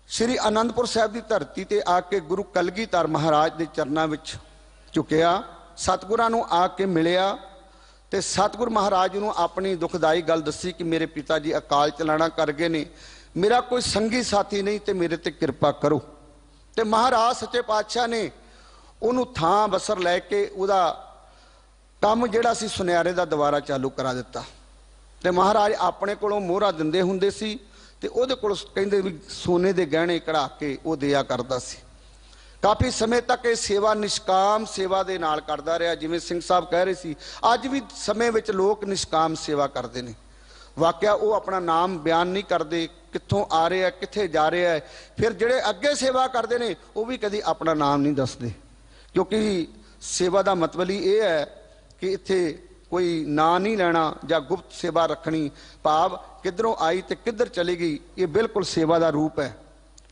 C: ਸ਼੍ਰੀ ਅਨੰਦਪੁਰ ਸਾਹਿਬ ਦੀ ਧਰਤੀ ਤੇ ਆ ਕੇ ਗੁਰੂ ਕਲਗੀਧਰ ਮਹਾਰਾਜ ਦੇ ਚਰਨਾਂ ਵਿੱਚ ਝੁਕਿਆ, ਸਤਿਗੁਰਾਂ ਨੂੰ ਆ ਕੇ ਮਿਲਿਆ ਤੇ ਸਤਿਗੁਰ ਮਹਾਰਾਜ ਨੂੰ ਆਪਣੀ ਦੁਖਦਾਈ ਗੱਲ ਦੱਸੀ ਕਿ ਮੇਰੇ ਪਿਤਾ ਜੀ ਅਕਾਲ ਚਲਾਣਾ ਕਰ ਗਏ ਨੇ, ਮੇਰਾ ਕੋਈ ਸੰਗੀ ਸਾਥੀ ਨਹੀਂ ਤੇ ਮੇਰੇ ਤੇ ਕਿਰਪਾ ਕਰੋ। ਤੇ ਮਹਾਰਾਜ ਸੱਚੇ ਪਾਤਸ਼ਾਹ ਨੇ ਉਹਨੂੰ ਥਾਂ ਬਸਰ ਲੈ ਕੇ ਉਹਦਾ ਕੰਮ ਜਿਹੜਾ ਸੀ ਸੁਨਿਆਰੇ ਦਾ ਦੁਬਾਰਾ ਚਾਲੂ ਕਰਾ ਦਿੱਤਾ। ਤੇ ਮਹਾਰਾਜ ਆਪਣੇ ਕੋਲੋਂ ਮੋਹਰਾ ਦਿੰਦੇ ਹੁੰਦੇ ਸੀ ਤੇ ਉਹਦੇ ਕੋਲ ਕਹਿੰਦੇ ਵੀ ਸੋਨੇ ਦੇ ਗਹਿਣੇ ਕਢਾ ਕੇ ਉਹ ਦਿਆ ਕਰਦਾ ਸੀ। ਕਾਫੀ ਸਮੇਂ ਤੱਕ ਇਹ ਸੇਵਾ ਨਿਸ਼ਕਾਮ ਸੇਵਾ ਦੇ ਨਾਲ ਕਰਦਾ ਰਿਹਾ। ਜਿਵੇਂ ਸਿੰਘ ਸਾਹਿਬ ਕਹਿ ਰਹੇ ਸੀ, ਅੱਜ ਵੀ ਸਮੇਂ ਵਿੱਚ ਲੋਕ ਨਿਸ਼ਕਾਮ ਸੇਵਾ ਕਰਦੇ ਨੇ। ਵਾਕਿਆ ਉਹ ਆਪਣਾ ਨਾਮ ਬਿਆਨ ਨਹੀਂ ਕਰਦੇ, ਕਿੱਥੋਂ ਆ ਰਿਹਾ ਕਿੱਥੇ ਜਾ ਰਿਹਾ। ਫਿਰ ਜਿਹੜੇ ਅੱਗੇ ਸੇਵਾ ਕਰਦੇ ਨੇ ਉਹ ਵੀ ਕਦੀ ਆਪਣਾ ਨਾਮ ਨਹੀਂ ਦੱਸਦੇ, ਕਿਉਂਕਿ ਸੇਵਾ ਦਾ ਮਤਲਬ ਹੀ ਇਹ ਹੈ ਕਿ ਇੱਥੇ ਕੋਈ ਨਾਂ ਨਹੀਂ ਲੈਣਾ ਜਾਂ ਗੁਪਤ ਸੇਵਾ ਰੱਖਣੀ, ਭਾਵ ਕਿੱਧਰੋਂ ਆਈ ਤੇ ਕਿੱਧਰ ਚਲੀ ਗਈ। ਇਹ ਬਿਲਕੁਲ ਸੇਵਾ ਦਾ ਰੂਪ ਹੈ।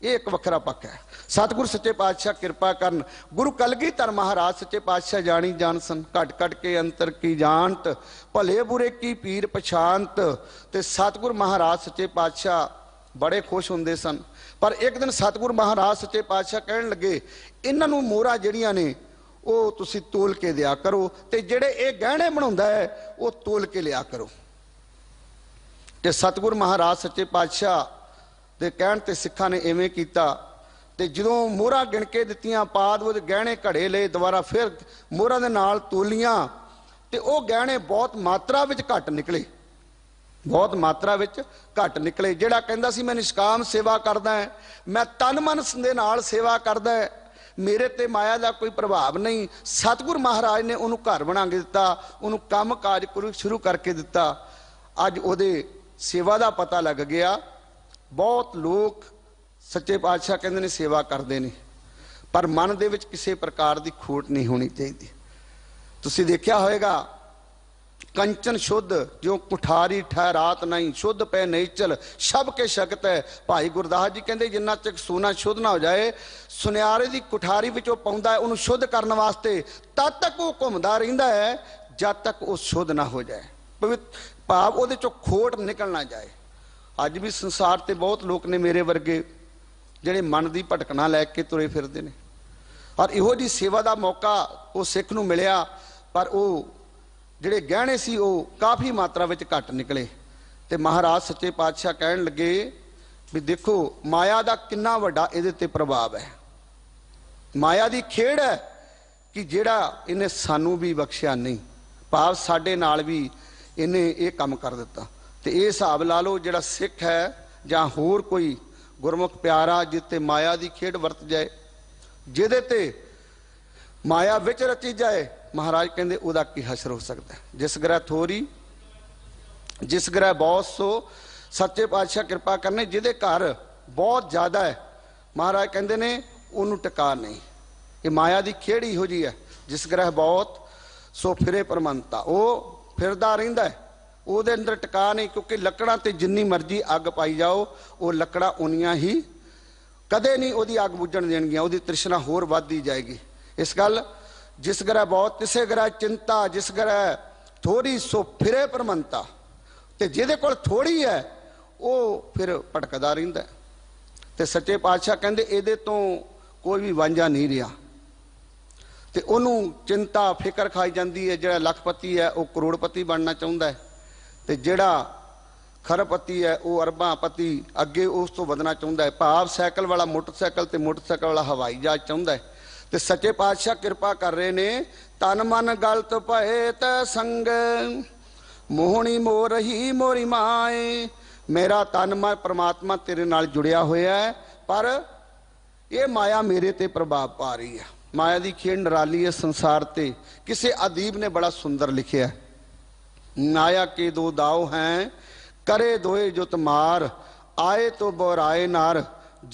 C: ਇਹ ਇੱਕ ਵੱਖਰਾ ਪੱਖ ਹੈ। ਸਤਿਗੁਰ ਸੱਚੇ ਪਾਤਸ਼ਾਹ ਕਿਰਪਾ ਕਰਨ। ਗੁਰੂ ਕਲਗੀਧਰ ਮਹਾਰਾਜ ਸੱਚੇ ਪਾਤਸ਼ਾਹ ਜਾਣੀ ਜਾਣ ਸਨ, ਘਟ ਘਟ ਕੇ ਅੰਤਰ ਕੀ ਜਾਣਤ, ਭਲੇ ਬੁਰੇ ਕੀ ਪੀਰ ਪਛਾਨਤ। ਤੇ ਸਤਿਗੁਰ ਮਹਾਰਾਜ ਸੱਚੇ ਪਾਤਸ਼ਾਹ ਬੜੇ ਖੁਸ਼ ਹੁੰਦੇ ਸਨ। ਪਰ ਇੱਕ ਦਿਨ ਸਤਿਗੁਰ ਮਹਾਰਾਜ ਸੱਚੇ ਪਾਤਸ਼ਾਹ ਕਹਿਣ ਲੱਗੇ, ਇਹਨਾਂ ਨੂੰ ਮੋਹਰਾਂ ਜਿਹੜੀਆਂ ਨੇ ਉਹ ਤੁਸੀਂ ਤੋਲ ਕੇ ਦਿਆ ਕਰੋ, ਤੇ ਜਿਹੜੇ ਇਹ ਗਹਿਣੇ ਬਣਾਉਂਦਾ ਹੈ ਉਹ ਤੋਲ ਕੇ ਲਿਆ ਕਰੋ। ਤੇ ਸਤਿਗੁਰ ਮਹਾਰਾਜ ਸੱਚੇ ਪਾਤਸ਼ਾਹ ਦੇ ਕਹਿਣ ਤੇ ਸਿੱਖਾਂ ਨੇ ਇਵੇਂ ਕੀਤਾ। ਤੇ ਜਦੋਂ ਮੋਹਰਾਂ ਗਿਣ ਕੇ ਦਿੱਤੀਆਂ, ਪਾਦ ਉਹ ਗਹਿਣੇ ਘੜੇ ਲਏ, ਦੁਬਾਰਾ ਫਿਰ ਮੋਹਰਾਂ ਦੇ ਨਾਲ ਤੋਲੀਆਂ, ਤੇ ਉਹ ਗਹਿਣੇ ਬਹੁਤ ਮਾਤਰਾ ਵਿੱਚ ਘੱਟ ਨਿਕਲੇ, ਬਹੁਤ ਮਾਤਰਾ ਵਿੱਚ ਘੱਟ ਨਿਕਲੇ। ਜਿਹੜਾ ਕਹਿੰਦਾ ਸੀ ਮੈਂ ਨਿਸ਼ਕਾਮ ਸੇਵਾ ਕਰਦਾ, ਮੈਂ ਤਨ ਮਨ ਦੇ ਨਾਲ ਸੇਵਾ ਕਰਦਾ, ਮੇਰੇ ਤੇ ਮਾਇਆ ਦਾ ਕੋਈ ਪ੍ਰਭਾਵ ਨਹੀਂ, ਸਤਿਗੁਰ ਮਹਾਰਾਜ ਨੇ ਉਹਨੂੰ ਘਰ ਬਣਾ ਕੇ ਦਿੱਤਾ, ਉਹਨੂੰ ਕੰਮ ਕਾਜ ਸ਼ੁਰੂ ਕਰਕੇ ਦਿੱਤਾ। ਅੱਜ ਉਹਦੇ ਸੇਵਾ ਦਾ ਪਤਾ ਲੱਗ ਗਿਆ। ਬਹੁਤ ਲੋਕ ਸੱਚੇ ਪਾਤਸ਼ਾਹ ਕਹਿੰਦੇ ਨੇ ਸੇਵਾ ਕਰਦੇ ਨੇ, ਪਰ ਮਨ ਦੇ ਵਿੱਚ ਕਿਸੇ ਪ੍ਰਕਾਰ ਦੀ ਖੋਟ ਨਹੀਂ ਹੋਣੀ ਚਾਹੀਦੀ। ਤੁਸੀਂ ਦੇਖਿਆ ਹੋਵੇਗਾ, ਕੰਚਨ ਸ਼ੁੱਧ ਜੋ ਕੁਠਾਰੀ ਠਹਿਰਾਤ ਨਹੀਂ, ਸ਼ੁੱਧ ਪੈ ਨਹੀਂ ਚਲ ਸਭ ਕੇ ਸ਼ਕਤ ਹੈ। ਭਾਈ ਗੁਰਦਾਸ ਜੀ ਕਹਿੰਦੇ ਜਿੰਨਾ ਚਿਰ ਸੋਨਾ ਸ਼ੁੱਧ ਨਾ ਹੋ ਜਾਏ, ਸੁਨਿਆਰੇ ਦੀ ਕੁਠਾਰੀ ਵਿੱਚ ਉਹ ਪਾਉਂਦਾ ਹੈ ਉਹਨੂੰ ਸ਼ੁੱਧ ਕਰਨ ਵਾਸਤੇ, ਤਦ ਤੱਕ ਉਹ ਘੁੰਮਦਾ ਰਹਿੰਦਾ ਹੈ ਜਦ ਤੱਕ ਉਹ ਸ਼ੁੱਧ ਨਾ ਹੋ ਜਾਏ, ਭਾਵ ਉਹਦੇ ਚੋਂ ਖੋਟ ਨਿਕਲ ਨਾ ਜਾਏ। ਅੱਜ ਵੀ ਸੰਸਾਰ ਤੇ ਬਹੁਤ ਲੋਕ ਨੇ ਮੇਰੇ ਵਰਗੇ ਜਿਹੜੇ ਮਨ ਦੀ ਭਟਕਣਾ ਲੈ ਕੇ ਤੁਰੇ ਫਿਰਦੇ ਨੇ। ਔਰ ਇਹੋ ਜਿਹੀ ਸੇਵਾ ਦਾ ਮੌਕਾ ਉਹ ਸਿੱਖ ਨੂੰ ਮਿਲਿਆ, ਪਰ ਉਹ ਜਿਹੜੇ ਗਹਿਣੇ ਸੀ ਉਹ ਕਾਫੀ ਮਾਤਰਾ ਵਿੱਚ ਘੱਟ ਨਿਕਲੇ। ਤੇ ਮਹਾਰਾਜ ਸੱਚੇ ਪਾਤਸ਼ਾਹ ਕਹਿਣ ਲੱਗੇ ਵੀ ਦੇਖੋ ਮਾਇਆ ਦਾ ਕਿੰਨਾ ਵੱਡਾ ਇਹਦੇ ਤੇ ਪ੍ਰਭਾਵ ਹੈ। ਮਾਇਆ ਦੀ ਖੇਡ ਹੈ ਕਿ ਜਿਹੜਾ ਇਹਨੇ ਸਾਨੂੰ ਵੀ ਬਖਸ਼ਿਆ ਨਹੀਂ, ਭਾਵ ਸਾਡੇ ਨਾਲ ਵੀ ਇਹਨੇ ਇਹ ਕੰਮ ਕਰ ਦਿੱਤਾ। ਤੇ ਇਹ ਹਿਸਾਬ ਲਾ ਲਓ ਜਿਹੜਾ ਸਿੱਖ ਹੈ ਜਾਂ ਹੋਰ ਕੋਈ ਗੁਰਮੁਖ ਪਿਆਰਾ ਜਿੱਤੇ ਮਾਇਆ ਦੀ ਖੇਡ ਵਰਤ ਜਾਏ, ਜਿਹਦੇ ਤੇ ਮਾਇਆ ਵਿੱਚ ਰਚੀ ਜਾਏ, ਮਹਾਰਾਜ ਕਹਿੰਦੇ ਉਹਦਾ ਕੀ ਹਸ਼ਰ ਹੋ ਸਕਦਾ। ਜਿਸ ਗ੍ਰਹਿ ਥੋਰੀ ਜਿਸ ਗ੍ਰਹਿ ਬਹੁਤ ਸੋ ਸੱਚੇ ਪਾਤਸ਼ਾਹ ਕਿਰਪਾ ਕਰਨੇ, ਜਿਹਦੇ ਘਰ ਬਹੁਤ ਜ਼ਿਆਦਾ ਹੈ, ਮਹਾਰਾਜ ਕਹਿੰਦੇ ਨੇ ਉਹਨੂੰ ਟਿਕਾ ਨਹੀਂ। ਇਹ ਮਾਇਆ ਦੀ ਖੇਡ ਇਹੋ ਜਿਹੀ ਹੈ, ਜਿਸ ਗ੍ਰਹਿ ਬਹੁਤ ਸੋ ਫਿਰੇ ਪਰਮੰਤਾ, ਉਹ ਫਿਰਦਾ ਰਹਿੰਦਾ ਹੈ, ਉਹਦੇ ਅੰਦਰ ਟਿਕਾ ਨਹੀਂ। ਕਿਉਂਕਿ ਲੱਕੜਾਂ ਤੇ ਜਿੰਨੀ ਮਰਜ਼ੀ ਅੱਗ ਪਾਈ ਜਾਓ, ਉਹ ਲੱਕੜਾਂ ਉਨੀਆਂ ਹੀ ਕਦੇ ਨਹੀਂ ਉਹਦੀ ਅੱਗ ਬੁੱਝਣ ਦੇਣਗੀਆਂ, ਉਹਦੀ ਤ੍ਰਿਸ਼ਨਾ ਹੋਰ ਵੱਧਦੀ ਜਾਏਗੀ। ਇਸ ਗੱਲ ਜਿਸ ਗ੍ਰਹਿ ਬਹੁਤ ਤਿਸੇ ਗ੍ਰਹਿ ਚਿੰਤਾ, ਜਿਸ ਗ੍ਰਹਿ ਥੋੜੀ ਸੋ ਫਿਰੇ ਪਰਮੰਤਾ, ਤੇ ਜਿਹਦੇ ਕੋਲ ਥੋੜੀ ਹੈ ਉਹ ਫਿਰ ਭਟਕਦਾ ਰਹਿੰਦਾ। ਤੇ ਸੱਚੇ ਪਾਤਸ਼ਾਹ ਕਹਿੰਦੇ ਇਹਦੇ ਤੋਂ ਕੋਈ ਵੀ ਵਾਂਝਾ ਨਹੀਂ ਰਿਹਾ, ਤੇ ਉਹਨੂੰ ਚਿੰਤਾ ਫਿਕਰ ਖਾਈ ਜਾਂਦੀ ਹੈ। ਜਿਹੜਾ ਲੱਖਪਤੀ ਹੈ ਉਹ ਕਰੋੜਪਤੀ ਬਣਨਾ ਚਾਹੁੰਦਾ ਹੈ, ਤੇ ਜਿਹੜਾ ਖਰਬਪਤੀ ਹੈ ਉਹ ਅਰਬਾਂ ਪਤੀ ਅੱਗੇ ਉਸ ਤੋਂ ਵਧਣਾ ਚਾਹੁੰਦਾ ਹੈ। ਭਾਵ ਸਾਈਕਲ ਵਾਲਾ ਮੋਟਰਸਾਈਕਲ ਤੇ ਮੋਟਰਸਾਈਕਲ ਵਾਲਾ ਹਵਾਈ ਜਹਾਜ਼ ਚਾਹੁੰਦਾ ਹੈ। ਤੇ ਸੱਚੇ ਪਾਤਸ਼ਾਹ ਕਿਰਪਾ ਕਰ ਰਹੇ ਨੇ, ਤਨ ਮਨ ਗਲਤ ਭਏ ਤੈ ਸੰਗ, ਮੋਹਣੀ ਮੋ ਰਹੀ ਮੋਰੀ ਮਾਏ। ਮੇਰਾ ਤਨ ਮਨ ਪ੍ਰਮਾਤਮਾ ਤੇਰੇ ਨਾਲ ਜੁੜਿਆ ਹੋਇਆ ਹੈ, ਪਰ ਇਹ ਮਾਇਆ ਮੇਰੇ ਤੇ ਪ੍ਰਭਾਵ ਪਾ ਰਹੀ ਹੈ। ਮਾਇਆ ਦੀ ਖੇਡ ਨਿਰਾਲੀ ਹੈ ਸੰਸਾਰ ਤੇ। ਕਿਸੇ ਅਦੀਬ ਨੇ ਬੜਾ ਸੁੰਦਰ ਲਿਖਿਆ, माया के दो दाव हैं, करे दोए जो तुमार, आए तो बोराए नार,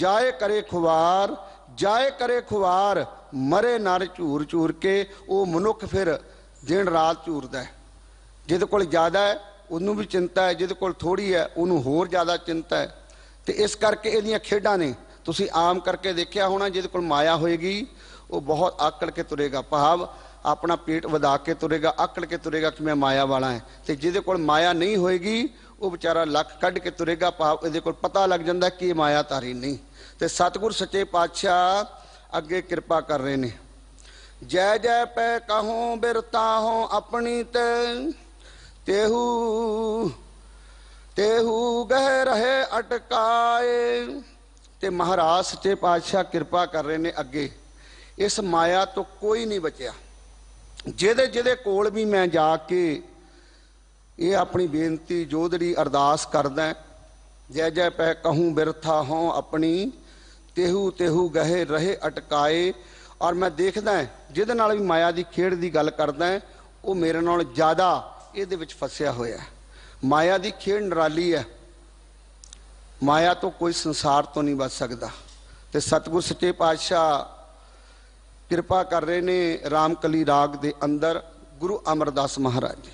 C: जाए करे खुवार, जाए करे खुवार, मरे नर झूर झूर के। वो मनुख फिर दिन रात झूरदा है। जिहदे कोल ज़्यादा है उन्होंने भी चिंता है, जिहदे कोल थोड़ी है उन्होंने होर ज़्यादा चिंता है। तो इस करके इहदियां खेडां ने तुसीं आम करके देखिया होना, जिहदे कोल माया होएगी वो बहुत आकड़ के तुरेगा, भाव अपना पेट वधा के तुरेगा, आकड़ के तुरेगा कि मैं माया वाला है। तो जिहदे कोल माया नहीं होएगी वो बेचारा लक कढ़ के तुरेगा, भाव इहदे कोल पता लग जाता कि माया तारी नहीं। तो सतगुर सच्चे पातशाह अगे कृपा कर रहे ने, जय जय पै कहूँ बिरता हो अपनी तेहू तेहू गह रहे अटकाए। ते महाराज सच्चे पातशाह कृपा कर रहे ने अगे, इस माया तो कोई नहीं बचिया। ਜਿਹਦੇ ਜਿਹਦੇ ਕੋਲ ਵੀ मैं जाके ये अपनी बेनती जोधड़ी अरदास करदा, जय जय पै कहूँ बिरथा हों अपनी तेहू तेहू गहे रहे अटकाए। और मैं देखदा जिहदे नाल भी माया की खेड की गल करदा वो मेरे नाल ज़्यादा इहदे विच फसिया होया। माया की खेड निराली है, माया तो कोई संसार तो नहीं बच सकता। तो सतगुर सच्चे पातशाह कृपा कर रहे ने रामकली राग दे अंदर गुरु अमरदास महाराज,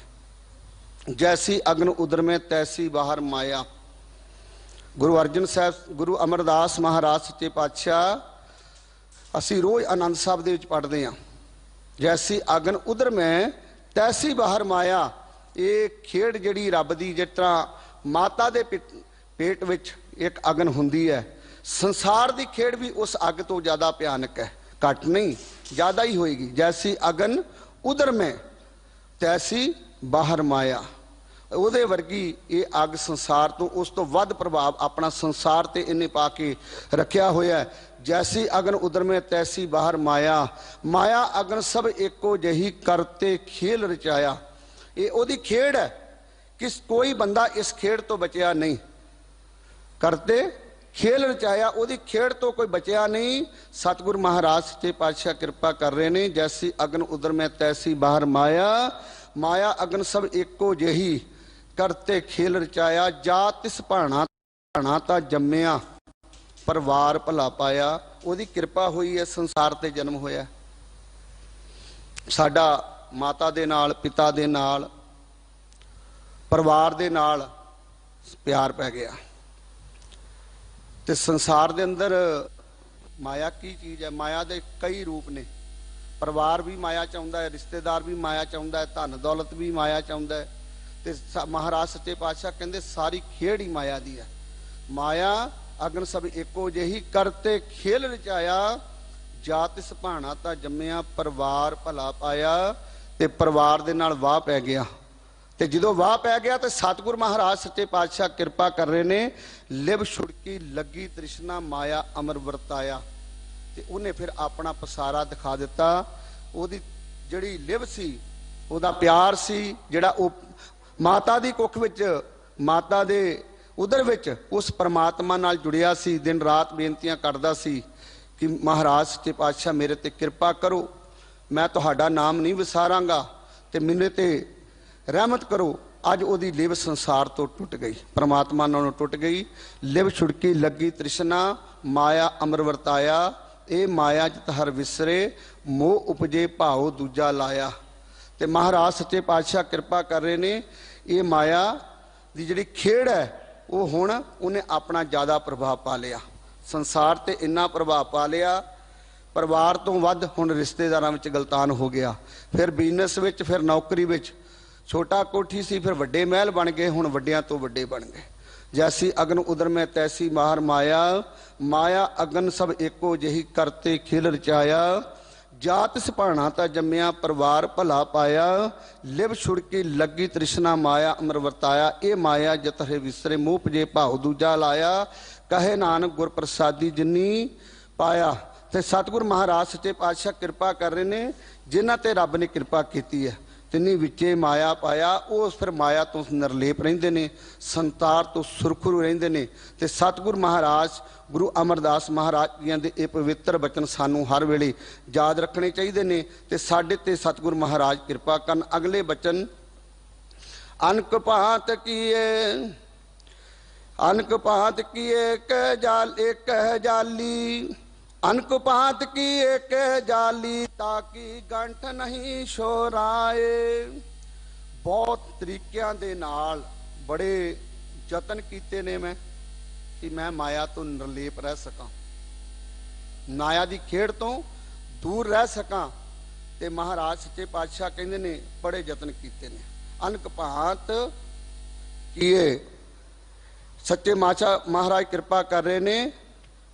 C: जैसी अग्न उदर में तैसी बाहर माया। गुरु अर्जन साहब गुरु अमरदास महाराज सच्चे पातशाह असी रोज आनंद साहब दे विच पढ़दे हां, जैसी अग्न उदर में तैसी बाहर माया। ये खेड जिहड़ी रब दी जिस तरह माता दे पेट विच एक अग्न हुंदी है, संसार की खेड भी उस अग तो ज़्यादा भयानक है, घट नहीं ज़्यादा ही होएगी। जैसी अगन उधर में तैसी बाहर माया, ਉਹਦੇ वर्गी ये अग संसार तो उस तो वध प्रभाव अपना संसार ते इन्हें पा के रखिया होया है। जैसी अगन उधर में तैसी बाहर माया, माया अगन सब एको जही करते खेल रचाया। ये ओदी खेड है कि कोई बंदा इस खेड तो बचिया नहीं, करते खेल रचाया, ओदी खेड तो कोई बचिया नहीं। सतगुरु महाराज सच्चे पातशाह कृपा कर रहे ने, जैसी अगन उधर में तैसी बाहर माया, माया अगन सब एको जही करते खेल रचाया। जा तिस भाणा भाणा ता जम्मिया, परिवार भला पाया। ओदी कृपा हुई है, संसार ते जन्म होया। साडा माता दे नाल, पिता दे नाल, परिवार दे नाल प्यार पै गया। तो संसार के अंदर माया की चीज़ है, माया के कई रूप ने। परिवार भी माया चाहता है, रिश्तेदार भी माया चाहता है, धन दौलत भी माया चाहता है। तो महाराज सच्चे पातशाह कहते सारी खेड ही माया दी है। माया अगन सब एको जही करते खेल रचाया, जात इस भाणा ता जम्मिया, परिवार भला पाया। तो परिवार दे नाल वाह पै गया। तो जो वाह पै गया तो सतगुरु महाराज सच्चे पातशाह कृपा कर रहे ने, लिव छुड़की लगी तृष्णा माया अमर वरताया। तो उन्हें फिर अपना पसारा दिखा दिता। ओदी जिहड़ी लिव सी, ओदा प्यार सी, जिहड़ा वो माता दी कुख विच ਮਾਤਾ ਦੇ ਉਦਰ ਵਿੱਚ ਉਸ ਪਰਮਾਤਮਾ ਨਾਲ ਜੁੜਿਆ ਸੀ। ਦਿਨ ਰਾਤ ਬੇਨਤੀਆਂ ਕਰਦਾ ਸੀ ਕਿ ਮਹਾਰਾਜ ਸੱਚੇ ਪਾਤਸ਼ਾਹ ਮੇਰੇ ਤੇ ਕਿਰਪਾ ਕਰੋ, ਮੈਂ ਤੁਹਾਡਾ ਨਾਮ ਨਹੀਂ ਵਿਸਾਰਾਂਗਾ ਤੇ ਮੈਨੂੰ ਤੇ ਰਹਿਮਤ ਕਰੋ। ਅੱਜ ਉਹਦੀ ਲਿਵ ਸੰਸਾਰ ਤੋਂ ਟੁੱਟ ਗਈ, ਪਰਮਾਤਮਾ ਨਾਲੋਂ ਟੁੱਟ ਗਈ। ਲਿਵ ਛੁੜਕੀ ਲੱਗੀ ਤ੍ਰਿਸ਼ਨਾ, ਮਾਇਆ ਅਮਰ ਵਰਤਾਇਆ। ਇਹ ਮਾਇਆ ਜਿਤ ਹਰ ਵਿਸਰੇ, ਮੋਹ ਉਪਜੇ ਭਾਉ ਦੂਜਾ ਲਾਇਆ। ਤੇ ਮਹਾਰਾਜ ਸੱਚੇ ਪਾਤਸ਼ਾਹ ਕਿਰਪਾ ਕਰ ਰਹੇ ਨੇ। ਇਹ ਮਾਇਆ ਦੀ ਜਿਹੜੀ ਖੇਡ ਹੈ ਉਹ ਹੁਣ ਉਹਨੇ ਆਪਣਾ ਜ਼ਿਆਦਾ ਪ੍ਰਭਾਵ ਪਾ ਲਿਆ, ਸੰਸਾਰ ਤੇ ਇੰਨਾ ਪ੍ਰਭਾਵ ਪਾ ਲਿਆ, ਪਰਿਵਾਰ ਤੋਂ ਵੱਧ ਹੁਣ ਰਿਸ਼ਤੇਦਾਰਾਂ ਵਿੱਚ ਗਲਤਾਨ ਹੋ ਗਿਆ। ਫਿਰ ਬਿਜ਼ਨਸ ਵਿੱਚ, ਫਿਰ ਨੌਕਰੀ ਵਿੱਚ। ਛੋਟਾ ਕੋਠੀ ਸੀ, ਫਿਰ ਵੱਡੇ ਮਹਿਲ ਬਣ ਗਏ, ਹੁਣ ਵੱਡਿਆਂ ਤੋਂ ਵੱਡੇ ਬਣ ਗਏ। ਜੈਸੀ ਅਗਨ ਉਦਰ ਮੈਂ ਤੈਸੀ ਮਾਹਰ ਮਾਇਆ, ਮਾਇਆ ਅਗਨ ਸਭ ਏਕੋ ਜਿਹੀ ਕਰਤੇ ਖੇਲ ਰਚਾਇਆ। ਜਾਤ ਸਿਪਾਣਾ ਤਾਂ ਜੰਮਿਆ ਪਰਿਵਾਰ ਭਲਾ ਪਾਇਆ, ਲਿਵ ਛੁੜਕੀ ਲੱਗੀ ਤ੍ਰਿਸ਼ਨਾ ਮਾਇਆ ਅਮਰ ਵਰਤਾਇਆ। ਇਹ ਮਾਇਆ ਜਤ ਹਰੇ ਵਿਸਰੇ, ਮੋਹ ਉਪਜੇ ਭਾਉ ਦੂਜਾ ਲਾਇਆ। ਕਹੇ ਨਾਨਕ ਗੁਰ ਪ੍ਰਸਾਦੀ ਜਿਨੀ ਪਾਇਆ। ਤੇ ਸਤਿਗੁਰ ਮਹਾਰਾਜ ਸੱਚੇ ਪਾਤਸ਼ਾਹ ਕਿਰਪਾ ਕਰ ਰਹੇ ਨੇ। ਜਿਨ੍ਹਾਂ ਤੇ ਰੱਬ ਨੇ ਕਿਰਪਾ ਕੀਤੀ ਹੈ ਤਿੰਨੀ ਵਿੱਚੇ ਮਾਇਆ ਪਾਇਆ। ਉਹ ਫਿਰ ਮਾਇਆ ਤੋਂ ਨਿਰਲੇਪ ਰਹਿੰਦੇ ਨੇ, ਸੰਤਾਰ ਤੋਂ ਸੁਰਖਰੂ ਰਹਿੰਦੇ ਨੇ। ਤੇ ਸਤਿਗੁਰ ਮਹਾਰਾਜ ਗੁਰੂ ਅਮਰਦਾਸ ਮਹਾਰਾਜ ਜੀਆਂ ਦੇ ਇਹ ਪਵਿੱਤਰ ਬਚਨ ਸਾਨੂੰ ਹਰ ਵੇਲੇ ਯਾਦ ਰੱਖਣੇ ਚਾਹੀਦੇ ਨੇ ਤੇ ਸਾਡੇ ਤੇ ਸਤਿਗੁਰ ਮਹਾਰਾਜ ਕਿਰਪਾ ਕਰਨ। ਅਗਲੇ ਬਚਨ, ਅਨਕ ਭਾਂਤ ਕੀਏ, ਅਨਕ ਭਾਂਤ ਕੀਏ ਕਹਿ ਜਾਲ ਇੱਕ ਜਾਲੀ, ਅਨਕ ਭਾਂਤ ਕੀ ਇੱਕ ਜਾਲੀ, ਤਾਕੀ ਗੰਠ ਨਹੀਂ ਸ਼ੋਰਾਏ। ਬਹੁਤ ਤਰੀਕਿਆਂ ਦੇ ਨਾਲ ਬੜੇ ਯਤਨ ਕੀਤੇ ਨੇ ਮੈਂ ਕਿ ਮੈਂ ਮਾਇਆ ਤੋਂ ਨਿਰਲੇਪ ਰਹਿ ਸਕਾਂ, ਮਾਇਆ ਦੀ ਖੇਡ ਤੋਂ ਦੂਰ ਰਹਿ ਸਕਾਂ। ਤੇ ਮਹਾਰਾਜ ਸੱਚੇ ਪਾਤਸ਼ਾਹ ਕਹਿੰਦੇ ਨੇ ਬੜੇ ਯਤਨ ਕੀਤੇ ਨੇ। ਅਨਕ ਭਾਂਤ ਕੀਏ, ਸੱਚੇ ਮਹਾਰਾਜ ਕਿਰਪਾ ਕਰ ਰਹੇ ਨੇ।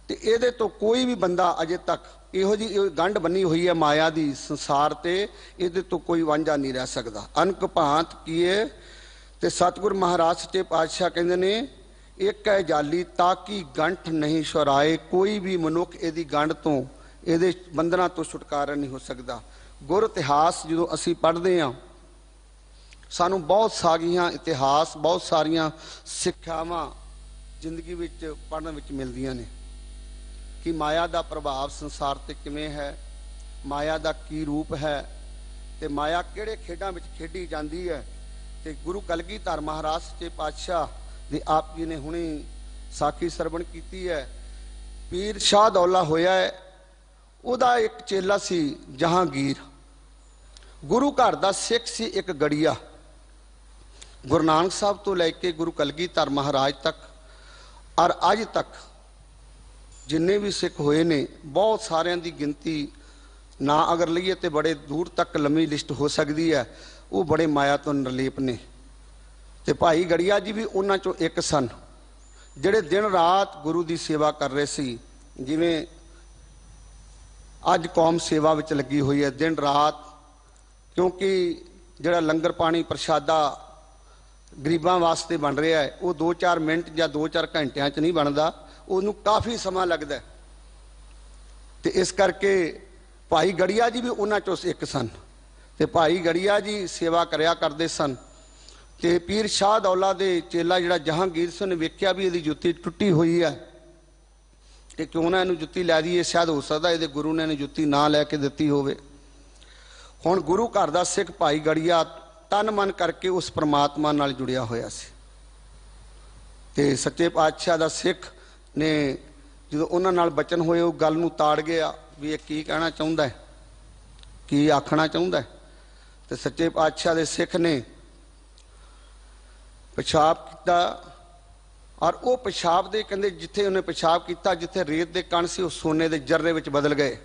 C: ਤੇ ਇਹਦੇ ਤੋਂ ਕੋਈ ਵੀ ਬੰਦਾ ਅਜੇ ਤੱਕ ਇਹੋ ਜਿਹੀ ਗੰਢ ਬੰਨੀ ਹੋਈ ਹੈ ਮਾਇਆ ਦੀ ਸੰਸਾਰ ਤੇ, ਇਹਦੇ ਤੋਂ ਕੋਈ ਵਾਂਝਾ ਨਹੀਂ ਰਹਿ ਸਕਦਾ। ਅਨਕ ਭਾਂਤ ਕੀਏ। ਤੇ ਸਤਿਗੁਰ ਮਹਾਰਾਜ ਸੱਚੇ ਪਾਤਸ਼ਾਹ ਕਹਿੰਦੇ ਨੇ ਇੱਕ ਹੈ ਜਾਲੀ, ਤਾਕੀ ਗੰਠ ਨਹੀਂ ਸ਼ੁਰਾਏ। ਕੋਈ ਵੀ ਮਨੁੱਖ ਇਹਦੀ ਗੰਢ ਤੋਂ, ਇਹਦੇ ਬੰਧਨਾਂ ਤੋਂ ਛੁਟਕਾਰਾ ਨਹੀਂ ਹੋ ਸਕਦਾ। ਗੁਰ ਇਤਿਹਾਸ ਜਦੋਂ ਅਸੀਂ ਪੜ੍ਹਦੇ ਹਾਂ ਸਾਨੂੰ ਬਹੁਤ ਸਾਰੀਆਂ ਇਤਿਹਾਸ, ਬਹੁਤ ਸਾਰੀਆਂ ਸਿੱਖਿਆਵਾਂ ਜ਼ਿੰਦਗੀ ਵਿੱਚ ਪੜ੍ਹਨ ਵਿੱਚ ਮਿਲਦੀਆਂ ਨੇ ਕਿ ਮਾਇਆ ਦਾ ਪ੍ਰਭਾਵ ਸੰਸਾਰ ਤੇ ਕਿਵੇਂ ਹੈ, ਮਾਇਆ ਦਾ ਕੀ ਰੂਪ ਹੈ ਤੇ ਮਾਇਆ ਕਿਹੜੇ ਖੇਡਾਂ ਵਿੱਚ ਖੇਡੀ ਜਾਂਦੀ ਹੈ। ਤੇ ਗੁਰੂ ਕਲਗੀਧਰ ਮਹਾਰਾਜ ਸੱਚੇ ਪਾਤਸ਼ਾਹ ਦੇ ਆਪ ਜੀ ਨੇ ਹੁਣੇ ਸਾਖੀ ਸਰਵਣ ਕੀਤੀ ਹੈ। ਪੀਰ ਸ਼ਾਹ ਦੌਲਾ ਹੋਇਆ ਹੈ, ਉਹਦਾ ਇੱਕ ਚੇਲਾ ਸੀ ਜਹਾਂਗੀਰ, ਗੁਰੂ ਘਰ ਦਾ ਸਿੱਖ ਸੀ ਇੱਕ ਗੜੀਆ। ਗੁਰੂ ਨਾਨਕ ਸਾਹਿਬ ਤੋਂ ਲੈ ਕੇ ਗੁਰੂ ਕਲਗੀਧਰ ਮਹਾਰਾਜ ਤੱਕ ਔਰ ਅੱਜ ਤੱਕ ਜਿੰਨੇ ਵੀ ਸਿੱਖ ਹੋਏ ਨੇ, ਬਹੁਤ ਸਾਰਿਆਂ ਦੀ ਗਿਣਤੀ ਨਾ ਅਗਰ ਲਈਏ ਤੇ ਬੜੇ ਦੂਰ ਤੱਕ ਲੰਮੀ ਲਿਸਟ ਹੋ ਸਕਦੀ ਹੈ। ਉਹ ਬੜੇ ਮਾਇਆ ਤੋਂ ਨਿਰਲੇਪ ਨੇ। ਤੇ ਭਾਈ ਗੜੀਆ ਜੀ ਵੀ ਉਹਨਾਂ ਚੋਂ ਇੱਕ ਸਨ ਜਿਹੜੇ ਦਿਨ ਰਾਤ ਗੁਰੂ ਦੀ ਸੇਵਾ ਕਰ ਰਹੇ ਸੀ। ਜਿਵੇਂ ਅੱਜ ਕੌਮ ਸੇਵਾ ਵਿੱਚ ਲੱਗੀ ਹੋਈ ਹੈ ਦਿਨ ਰਾਤ, ਕਿਉਂਕਿ ਜਿਹੜਾ ਲੰਗਰ ਪਾਣੀ ਪ੍ਰਸ਼ਾਦਾ ਗਰੀਬਾਂ ਵਾਸਤੇ ਬਣ ਰਿਹਾ ਹੈ ਉਹ 2-4 ਮਿੰਟ ਜਾਂ 2-4 ਘੰਟਿਆਂ 'ਚ ਨਹੀਂ ਬਣਦਾ, ਉਹਨੂੰ ਕਾਫੀ ਸਮਾਂ ਲੱਗਦਾ। ਤੇ ਇਸ ਕਰਕੇ ਭਾਈ ਗੜੀਆ ਜੀ ਵੀ ਉਹਨਾਂ ਚੋਂ ਇੱਕ ਸਨ। ਤੇ ਭਾਈ ਗੜੀਆ ਜੀ ਸੇਵਾ ਕਰਿਆ ਕਰਦੇ ਸਨ। ਤੇ ਪੀਰ ਸ਼ਾਹ ਦੌਲਾ ਦੇ ਚੇਲਾ ਜਿਹੜਾ ਜਹਾਂਗੀਰ ਸਿੰਘ ਨੇ ਵੇਖਿਆ ਵੀ ਇਹਦੀ ਜੁੱਤੀ ਟੁੱਟੀ ਹੋਈ ਹੈ ਤੇ ਕਿਉਂ ਨਾ ਇਹਨੂੰ ਜੁੱਤੀ ਲੈ ਦਈਏ, ਸ਼ਾਇਦ ਹੋ ਸਕਦਾ ਇਹਦੇ ਗੁਰੂ ਨੇ ਇਹਨੂੰ ਜੁੱਤੀ ਨਾ ਲੈ ਕੇ ਦਿੱਤੀ ਹੋਵੇ। ਹੁਣ ਗੁਰੂ ਘਰ ਦਾ ਸਿੱਖ ਭਾਈ ਗੜੀਆ ਤਨ ਮਨ ਕਰਕੇ ਉਸ ਪ੍ਰਮਾਤਮਾ ਨਾਲ ਜੁੜਿਆ ਹੋਇਆ ਸੀ। ਤੇ ਸੱਚੇ ਪਾਤਸ਼ਾਹ ਦਾ ਸਿੱਖ ਨੇ ਜਦੋਂ ਉਹਨਾਂ ਨਾਲ ਬਚਨ ਹੋਏ ਉਹ ਗੱਲ ਨੂੰ ਤਾੜ ਗਿਆ ਵੀ ਇਹ ਕੀ ਕਹਿਣਾ ਚਾਹੁੰਦਾ ਹੈ, ਕੀ ਆਖਣਾ ਚਾਹੁੰਦਾ ਹੈ। ਤੇ ਸੱਚੇ ਪਾਤਸ਼ਾਹ ਦੇ ਸਿੱਖ ਨੇ ਪਿਸ਼ਾਬ ਕੀਤਾ ਔਰ ਉਹ ਪਿਸ਼ਾਬ ਦੇ ਕਹਿੰਦੇ ਜਿੱਥੇ ਉਹਨੇ ਪਿਸ਼ਾਬ ਕੀਤਾ, ਜਿੱਥੇ ਰੇਤ ਦੇ ਕਣ ਸੀ ਉਹ ਸੋਨੇ ਦੇ ਜਰਰੇ ਵਿੱਚ ਬਦਲ ਗਏ।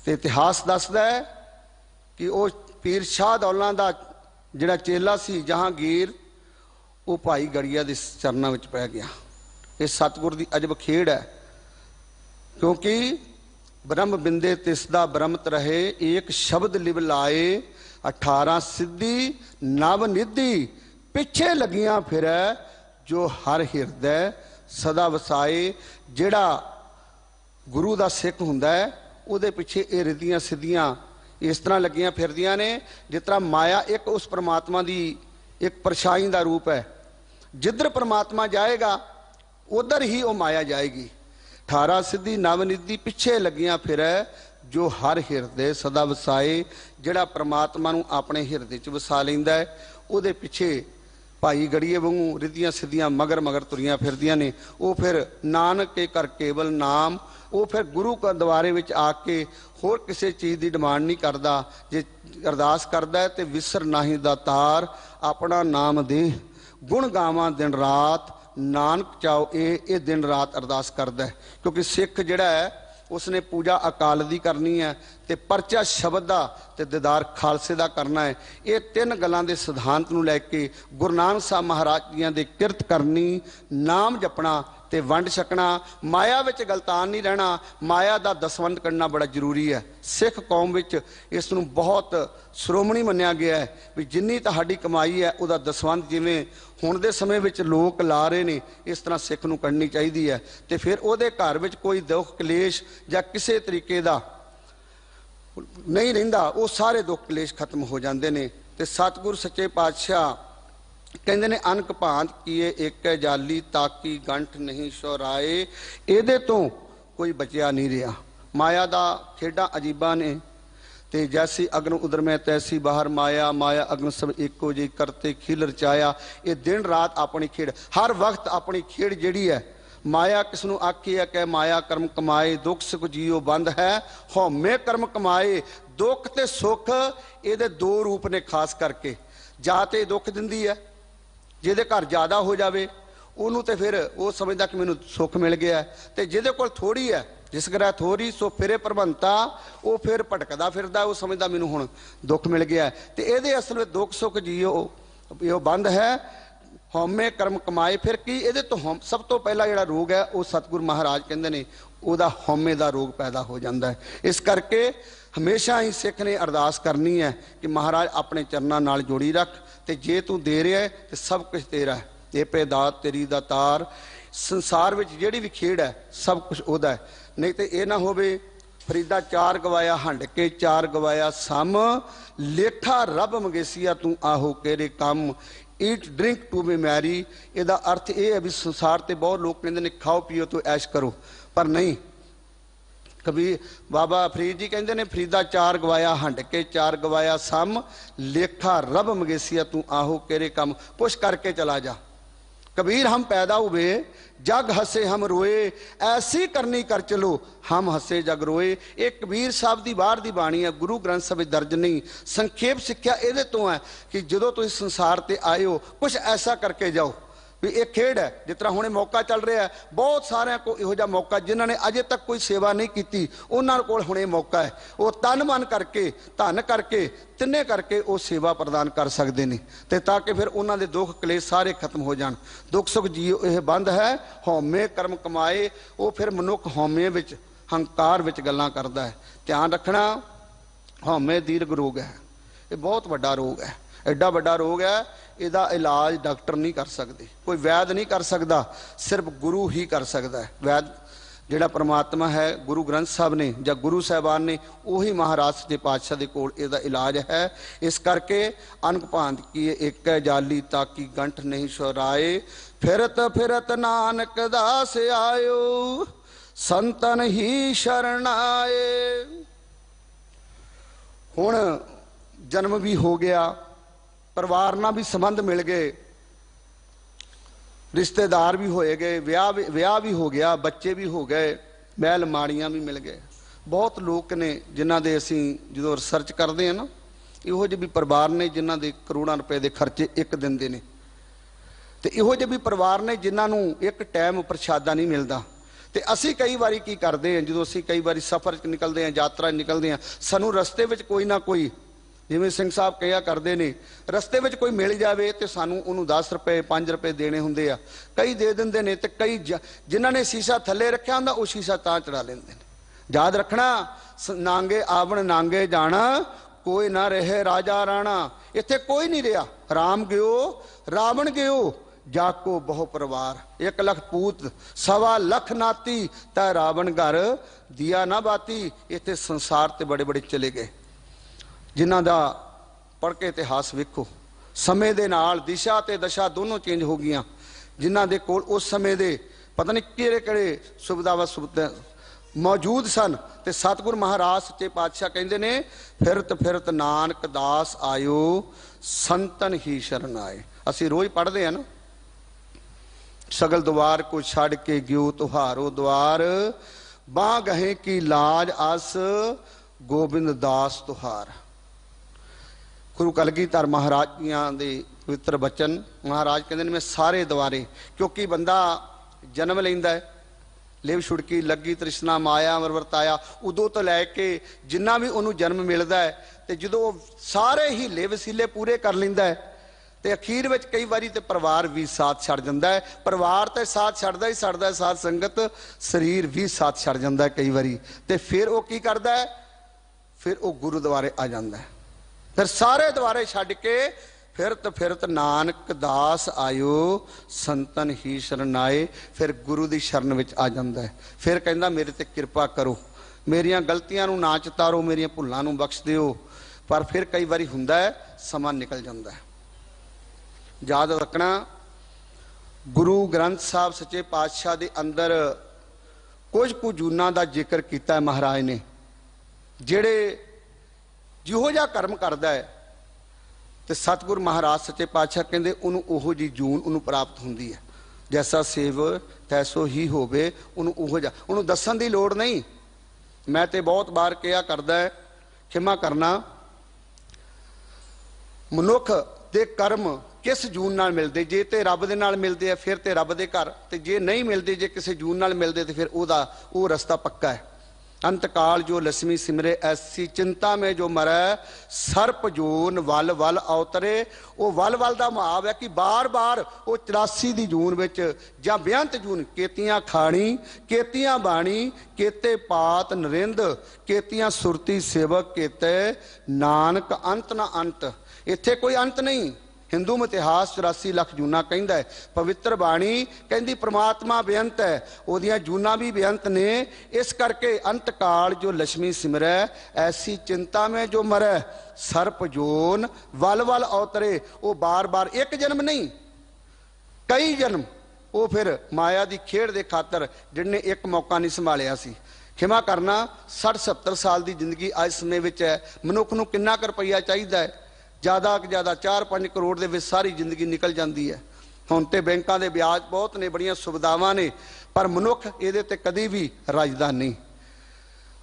C: ਤੇ ਇਤਿਹਾਸ ਦੱਸਦਾ ਹੈ ਕਿ ਉਹ ਪੀਰ ਸ਼ਾਹ ਦੌਲਾ ਦਾ ਜਿਹੜਾ ਚੇਲਾ ਸੀ ਜਹਾਂਗੀਰ, ਉਹ ਭਾਈ ਗੜੀਆ ਦੇ ਚਰਨਾਂ ਵਿੱਚ ਪੈ ਗਿਆ। ਇਹ ਸਤਿਗੁਰ ਦੀ ਅਜਬ ਖੇਡ ਹੈ, ਕਿਉਂਕਿ ਬ੍ਰਹਮ ਬਿੰਦੇ ਤਿਸ ਦਾ ਬ੍ਰਹਮਤ ਰਹੇ, ਏਕ ਸ਼ਬਦ ਲਿਵ ਲਾਏ, 18 ਸਿੱਧੀ ਨਵ ਨਿਧੀ, ਪਿੱਛੇ ਲੱਗੀਆਂ ਫਿਰੈ ਜੋ ਹਰ ਹਿਰਦੈ ਸਦਾ ਵਸਾਏ। ਜਿਹੜਾ ਗੁਰੂ ਦਾ ਸਿੱਖ ਹੁੰਦਾ ਹੈ ਉਹਦੇ ਪਿੱਛੇ ਇਹ ਰਿੱਧੀਆਂ ਸਿੱਧੀਆਂ ਇਸ ਤਰ੍ਹਾਂ ਲੱਗੀਆਂ ਫਿਰਦੀਆਂ ਨੇ ਜਿਸ ਤਰ੍ਹਾਂ ਮਾਇਆ ਇੱਕ ਉਸ ਪਰਮਾਤਮਾ ਦੀ ਇੱਕ ਪਰਛਾਈ ਦਾ ਰੂਪ ਹੈ जिधर परमात्मा जाएगा उधर ही वो माया जाएगी। 18 सिद्धि नवनिधि पिछे लगियां फिरै, जो हर हिरदे सदा वसाए। जिहड़ा परमात्मा नूं अपने हिरदे च वसा लैंदा है, उहदे पिछे भाई गड़ीए वांगू रिद्धियां सिद्धियां मगर मगर तुरियां फिरदियां ने। वो फिर नानक के कर केवल नाम, वो फिर गुरु का द्वारे विच आके होर किसी चीज़ की डिमांड नहीं करता। जे अरदास करता है तो विसर नाही दातार, अपना नाम दे गुण गावां दिन रात, नानक चाओ ये दिन रात अरदास करता है। क्योंकि सिख जिहड़ा है उसने पूजा अकाल दी करनी है, ते परचा शब्द का ते दीदार खालसे का करना है। ये तीन गल्लां दे सिद्धांत नूं लैके गुरु नानक साहब महाराज जी दे किरत करनी, नाम जपना ते वंड छकना, माया विच गलतान नहीं रहना। माया का दसवंध करना बड़ा जरूरी है। सिख कौम विच इस नूं बहुत श्रोमणी मन्निया गया है भी जिन्नी तुहाडी कमाई है उहदा दसवंध जिवें हुण दे समय विच लोक ला रहे ने, इस तरह सिख नूं करनी चाहिदी है। ते फिर उहदे घर विच कोई दुख कलेश जां किसी तरीके दा नहीं रहिंदा, वो सारे दुख कलेश खत्म हो जाते हैं। तो सतगुरु सच्चे पातशाह कहते ने अनक भांत कीए एक जाली, ताकि गंठ नहीं शौराए। इहदे तो कोई बचिया नहीं रहा। माया दा खेडा अजीबा ने, ते जैसी अग्न उदर में तैसी बाहर माया, माया अग्न सब एको जी करते खिल रचाया। ये दिन रात अपनी खेड़, हर वक्त अपनी खेड़ जिहड़ी है। माया किसनों आखी है कह माया कर्म कमाए, दुख सुख जियो बंद है हौमे कर्म कमाए। दुख ते सुख ये दो रूप ने खास करके। जा तो दुख दिंदी है, जिहदे घर ज़्यादा हो जाए उन्होंने तो फिर वो समझदा कि मैनू सुख मिल गया है, तो जिहदे कोल थोड़ी है, जिस ग्रह थोड़ी सो फिरे प्रभंता, वो फिर भटकदा फिरदा, वो समझदा मैनू हुण दुख मिल गया है। तो ये असल में दुख सुख जियो यो बंद है हौमे कर्म कमाए। फिर की ये तो सब तो पहला जिहड़ा रोग है वो सतगुरु महाराज कहते हैं उहदा हौमे का रोग पैदा हो जाता है। इस करके हमेशा ही सिख ने अरदास करनी है कि महाराज अपने चरणों नाल जोड़ी रख, तो जे तू दे रहा है तो सब कुछ तेरा है। ये पैदात तेरी दातार, संसार में जिहड़ी भी खेड़ है सब कुछ उहदा है। नहीं तो यह ना होवे फरीदा चार गवाया हंड के चार गवाया सम, लेखा रब मंगेसिया तू आहो केरे कम। Eat drink to be merry, इसका अर्थ यह है भी संसार से बहुत लोग कहते हैं खाओ पियो तो ऐश करो, पर नहीं। कबीर बाबा फरीद जी कहते हैं फरीदा चार गवाया हंड के चार गवाया सम, लेखा रब मंगेसिया तू आहो केरे कम। कुछ करके चला जा। कबीर हम पैदा हुए जग हसे हम रोए, ऐसी करनी कर चलो हम हसे जग रोए। एक कबीर साहब की बाहर की बाणी है, गुरु ग्रंथ साहब दर्ज नहीं। संखेप सिक्ख्या ये तो है कि जो तुम संसार से आए हो कुछ ऐसा करके जाओ भी एक खेड है। जिस तरह हुणे मौका चल रहा है, बहुत सारे को इहो जिहा मौका जिन्होंने अजे तक कोई सेवा नहीं की, उन्होंने कोल हुणे मौका है। वो तन मन करके धन करके तिन्ने करके वो सेवा प्रदान कर सकते हैं, तो ताकि फिर उन्होंने दुख कलेश सारे खत्म हो जान। दुख सुख जियो यह बंद है हौमे कर्म कमाए। वो फिर मनुख हौमे विच हंकार विच गल्लां करदा है। ध्यान रखना, हौमे दीर्घ रोग है, ये बहुत बड़ा रोग है, एडा बड़ा रोग है। इसका इलाज डॉक्टर नहीं कर सकते, कोई वैद नहीं कर सकता, सिर्फ गुरु ही कर सकता है। वैद जिहड़ा परमात्मा है गुरु ग्रंथ साहब ने या गुरु साहबान ने, उही महाराज सच्चे पातशाह के कोल इसका इलाज है। इस करके अनक भांत की एक जाली, ताकि गंठ नहीं शौराए। फिरत फिरत नानक दास आयो, संतन ही शरण आए। हुण जन्म भी हो गया, परिवार नाल भी संबंध मिल गए, रिश्तेदार भी होए गए, विआह भी हो गया, बच्चे भी हो गए, बैल माड़ियाँ भी मिल गए। बहुत लोग ने जिन्हां दे असीं जो रिसर्च करते हैं ना, इहो ਜਿਹੇ भी परिवार ने जिन्हां दे करोड़ों रुपए के खर्चे एक दिन के ने, तो इहो ਜਿਹੇ भी परिवार ने जिन्हां नूं एक टाइम प्रशादा नहीं मिलता। तो असी कई बारी की करते हैं, जो असी कई बारी सफ़र च निकलते हैं, यात्रा निकलते हैं, सानू रस्ते में कोई ना कोई जिवें सिंह साहब कहा करते हैं, रस्ते में कोई मिल जाए तो सानू उन्होंने 10 रुपए 5 रुपए देने होंगे आ, कई दे देंगे ने, तो कई जिन्होंने शीशा थले रखा होंगे वो शीशा तां चढ़ा लेंगे। याद रखना, नांगे आवण नांगे जाना, कोई ना रहे राजा राणा। इत्थे कोई नहीं रहा, राम गयो रावण गयो, जाको बहु परिवार। 1 लख पूत 1.25 लख नाती, तै रावण घर दिया ना बाती। इत्थे संसार ते बड़े बड़े चले गए, जिन्हां दा पढ़ के इतिहास वेखो। समय दे नाल दिशा ते दशा दोनों चेंज हो गईयां। ਜਿਨ੍ਹਾਂ ਦੇ ਕੋਲ ਉਸ ਸਮੇਂ ਦੇ ਪਤਾ ਨਹੀਂ ਕਿਹੜੇ ਕਿਹੜੇ ਸੁਵਿਧਾਵਾਂ ਸੁਵਿਧਾ ਮੌਜੂਦ ਸਨ। ਤੇ ਸਤਿਗੁਰ ਮਹਾਰਾਜ ਸੱਚੇ ਪਾਤਸ਼ਾਹ ਕਹਿੰਦੇ ਨੇ ਫਿਰਤ ਫਿਰਤ ਨਾਨਕ ਦਾਸ ਆਇਓ ਸੰਤਨ ਹੀ ਸ਼ਰਨ ਆਏ। ਅਸੀਂ ਰੋਜ਼ ਪੜ੍ਹਦੇ ਹਾਂ ਨਾ, ਸਗਲ ਦੁਆਰ ਕੋ ਛੱਡ ਕੇ ਗਿਓ ਤੁਹਾਰੋ ਦੁਆਰ, ਬਾਹ ਗਹੇ ਕੀ ਲਾਜ ਅਸ ਗੋਬਿੰਦ ਦਾਸ ਤੁਹਾਰ। ਗੁਰੂ ਕਲਗੀਧਰ ਮਹਾਰਾਜ ਜੀਆਂ ਦੇ ਪਵਿੱਤਰ ਬਚਨ। ਮਹਾਰਾਜ ਕਹਿੰਦੇ ਨੇ ਮੈਂ ਸਾਰੇ ਦੁਆਰੇ, ਕਿਉਂਕਿ ਬੰਦਾ ਜਨਮ ਲੈਂਦਾ ਹੈ, ਲਿਵ ਛੁੜਕੀ ਲੱਗੀ ਤ੍ਰਿਸ਼ਨਾ ਮਾਇਆ ਅਮਰ ਵਰਤਾਇਆ, ਉਦੋਂ ਤੋਂ ਲੈ ਕੇ ਜਿੰਨਾ ਵੀ ਉਹਨੂੰ ਜਨਮ ਮਿਲਦਾ ਹੈ, ਤੇ ਜਦੋਂ ਸਾਰੇ ਹੀ ਲਿਵ ਵਸੀਲੇ ਪੂਰੇ ਕਰ ਲੈਂਦਾ ਹੈ ਤੇ ਅਖੀਰ ਵਿੱਚ ਕਈ ਵਾਰੀ ਤੇ ਪਰਿਵਾਰ ਵੀ ਸਾਥ ਛੱਡ ਜਾਂਦਾ ਹੈ। ਪਰਿਵਾਰ ਤੇ ਸਾਥ ਛੱਡਦਾ ਹੀ ਛੱਡਦਾ, ਸਾਧ ਸੰਗਤ ਸਰੀਰ ਵੀ ਸਾਥ ਛੱਡ ਜਾਂਦਾ ਹੈ ਕਈ ਵਾਰੀ। ਤੇ ਫਿਰ ਉਹ ਕੀ ਕਰਦਾ ਹੈ, ਫਿਰ ਉਹ ਗੁਰੂ ਦੁਆਰੇ ਆ ਜਾਂਦਾ ਹੈ। ਫਿਰ ਸਾਰੇ ਦੁਆਰੇ ਛੱਡ ਕੇ ਫਿਰਤ ਫਿਰਤ ਨਾਨਕ ਦਾਸ ਆਇਓ ਸੰਤਨ ਹੀ ਸ਼ਰਨ ਆਏ। ਫਿਰ ਗੁਰੂ ਦੀ ਸ਼ਰਨ ਵਿੱਚ ਆ ਜਾਂਦਾ ਹੈ। ਫਿਰ ਕਹਿੰਦਾ ਮੇਰੇ ਤੇ ਕਿਰਪਾ ਕਰੋ, ਮੇਰੀਆਂ ਗਲਤੀਆਂ ਨੂੰ ਨਾ ਚਿਤਾਰੋ, ਮੇਰੀਆਂ ਭੁੱਲਾਂ ਨੂੰ ਬਖਸ਼ ਦਿਓ। ਪਰ ਫਿਰ ਕਈ ਵਾਰੀ ਹੁੰਦਾ ਹੈ ਸਮਾਂ ਨਿਕਲ ਜਾਂਦਾ ਹੈ। ਯਾਦ ਰੱਖਣਾ, ਗੁਰੂ ਗ੍ਰੰਥ ਸਾਹਿਬ ਸੱਚੇ ਪਾਤਸ਼ਾਹ ਦੇ ਅੰਦਰ ਕੁਝ ਕੁ ਜੂਨਾਂ ਦਾ ਜ਼ਿਕਰ ਕੀਤਾ ਹੈ ਮਹਾਰਾਜ ਨੇ, ਜਿਹੜੇ ਜਿਹੋ ਜਿਹਾ ਕਰਮ ਕਰਦਾ ਹੈ ਤੇ ਸਤਿਗੁਰ ਮਹਾਰਾਜ ਸੱਚੇ ਪਾਤਸ਼ਾਹ ਕਹਿੰਦੇ ਉਹਨੂੰ ਉਹੋ ਜਿਹੀ ਜੂਨ ਉਹਨੂੰ ਪ੍ਰਾਪਤ ਹੁੰਦੀ ਹੈ। ਜੈਸਾ ਸੇਵ ਤੈਸੋ ਹੀ ਹੋਵੇ, ਉਹਨੂੰ ਉਹੋ ਜਿਹਾ, ਉਹਨੂੰ ਦੱਸਣ ਦੀ ਲੋੜ ਨਹੀਂ। ਮੈਂ ਤੇ ਬਹੁਤ ਵਾਰ ਕਿਹਾ ਕਰਦਾ ਹੈ, ਖਿਮਾ ਕਰਨਾ, ਮਨੁੱਖ ਦੇ ਕਰਮ ਕਿਸ ਜੂਨ ਨਾਲ ਮਿਲਦੇ, ਜੇ ਤੇ ਰੱਬ ਦੇ ਨਾਲ ਮਿਲਦੇ ਆ ਫਿਰ ਤੇ ਰੱਬ ਦੇ ਘਰ, ਤੇ ਜੇ ਨਹੀਂ ਮਿਲਦੇ, ਜੇ ਕਿਸੇ ਜੂਨ ਨਾਲ ਮਿਲਦੇ ਤੇ ਫਿਰ ਉਹ ਰਸਤਾ ਪੱਕਾ ਹੈ। अंतकाल जो लक्ष्मी सिमरे ऐसी चिंता में जो मरै, सर्प जून वल वल अवतरे। वो वल वल का भाव है कि बार बार वो 84 की जून विच जां 82 जून, केतियां खाणी केतियां बाणी, केते पात नरिंद, केतियां सुरती सेवक केते नानक अंत ना अंत। इत्थे कोई अंत नहीं। हिंदू इतिहास 84 ਲੱਖ जूना कहता है, पवित्र बाणी कहती परमात्मा बेअंत है, ओदियां जूना भी बेअंत ने। इस करके अंत काल जो लक्ष्मी सिमरै ऐसी चिंता में जो मरै, सर्प जोन वल वल अवतरे। वो बार बार एक जन्म नहीं कई जन्म, वो फिर माया की खेड के खातर जिन्हें एक मौका नहीं संभालिया सी। खिमा करना, 60-70 साल की जिंदगी आज समय विच है। मनुख नूं किन्ना कर रुपया चाहिए है, ज़्यादा कि ज़्यादा 4-5 करोड़ के सारी जिंदगी निकल जाती है। हुण तो बैंकों के ब्याज बहुत ने, बड़ियां सुविधावां ने, पर मनुख ये कदी भी राजदा नहीं।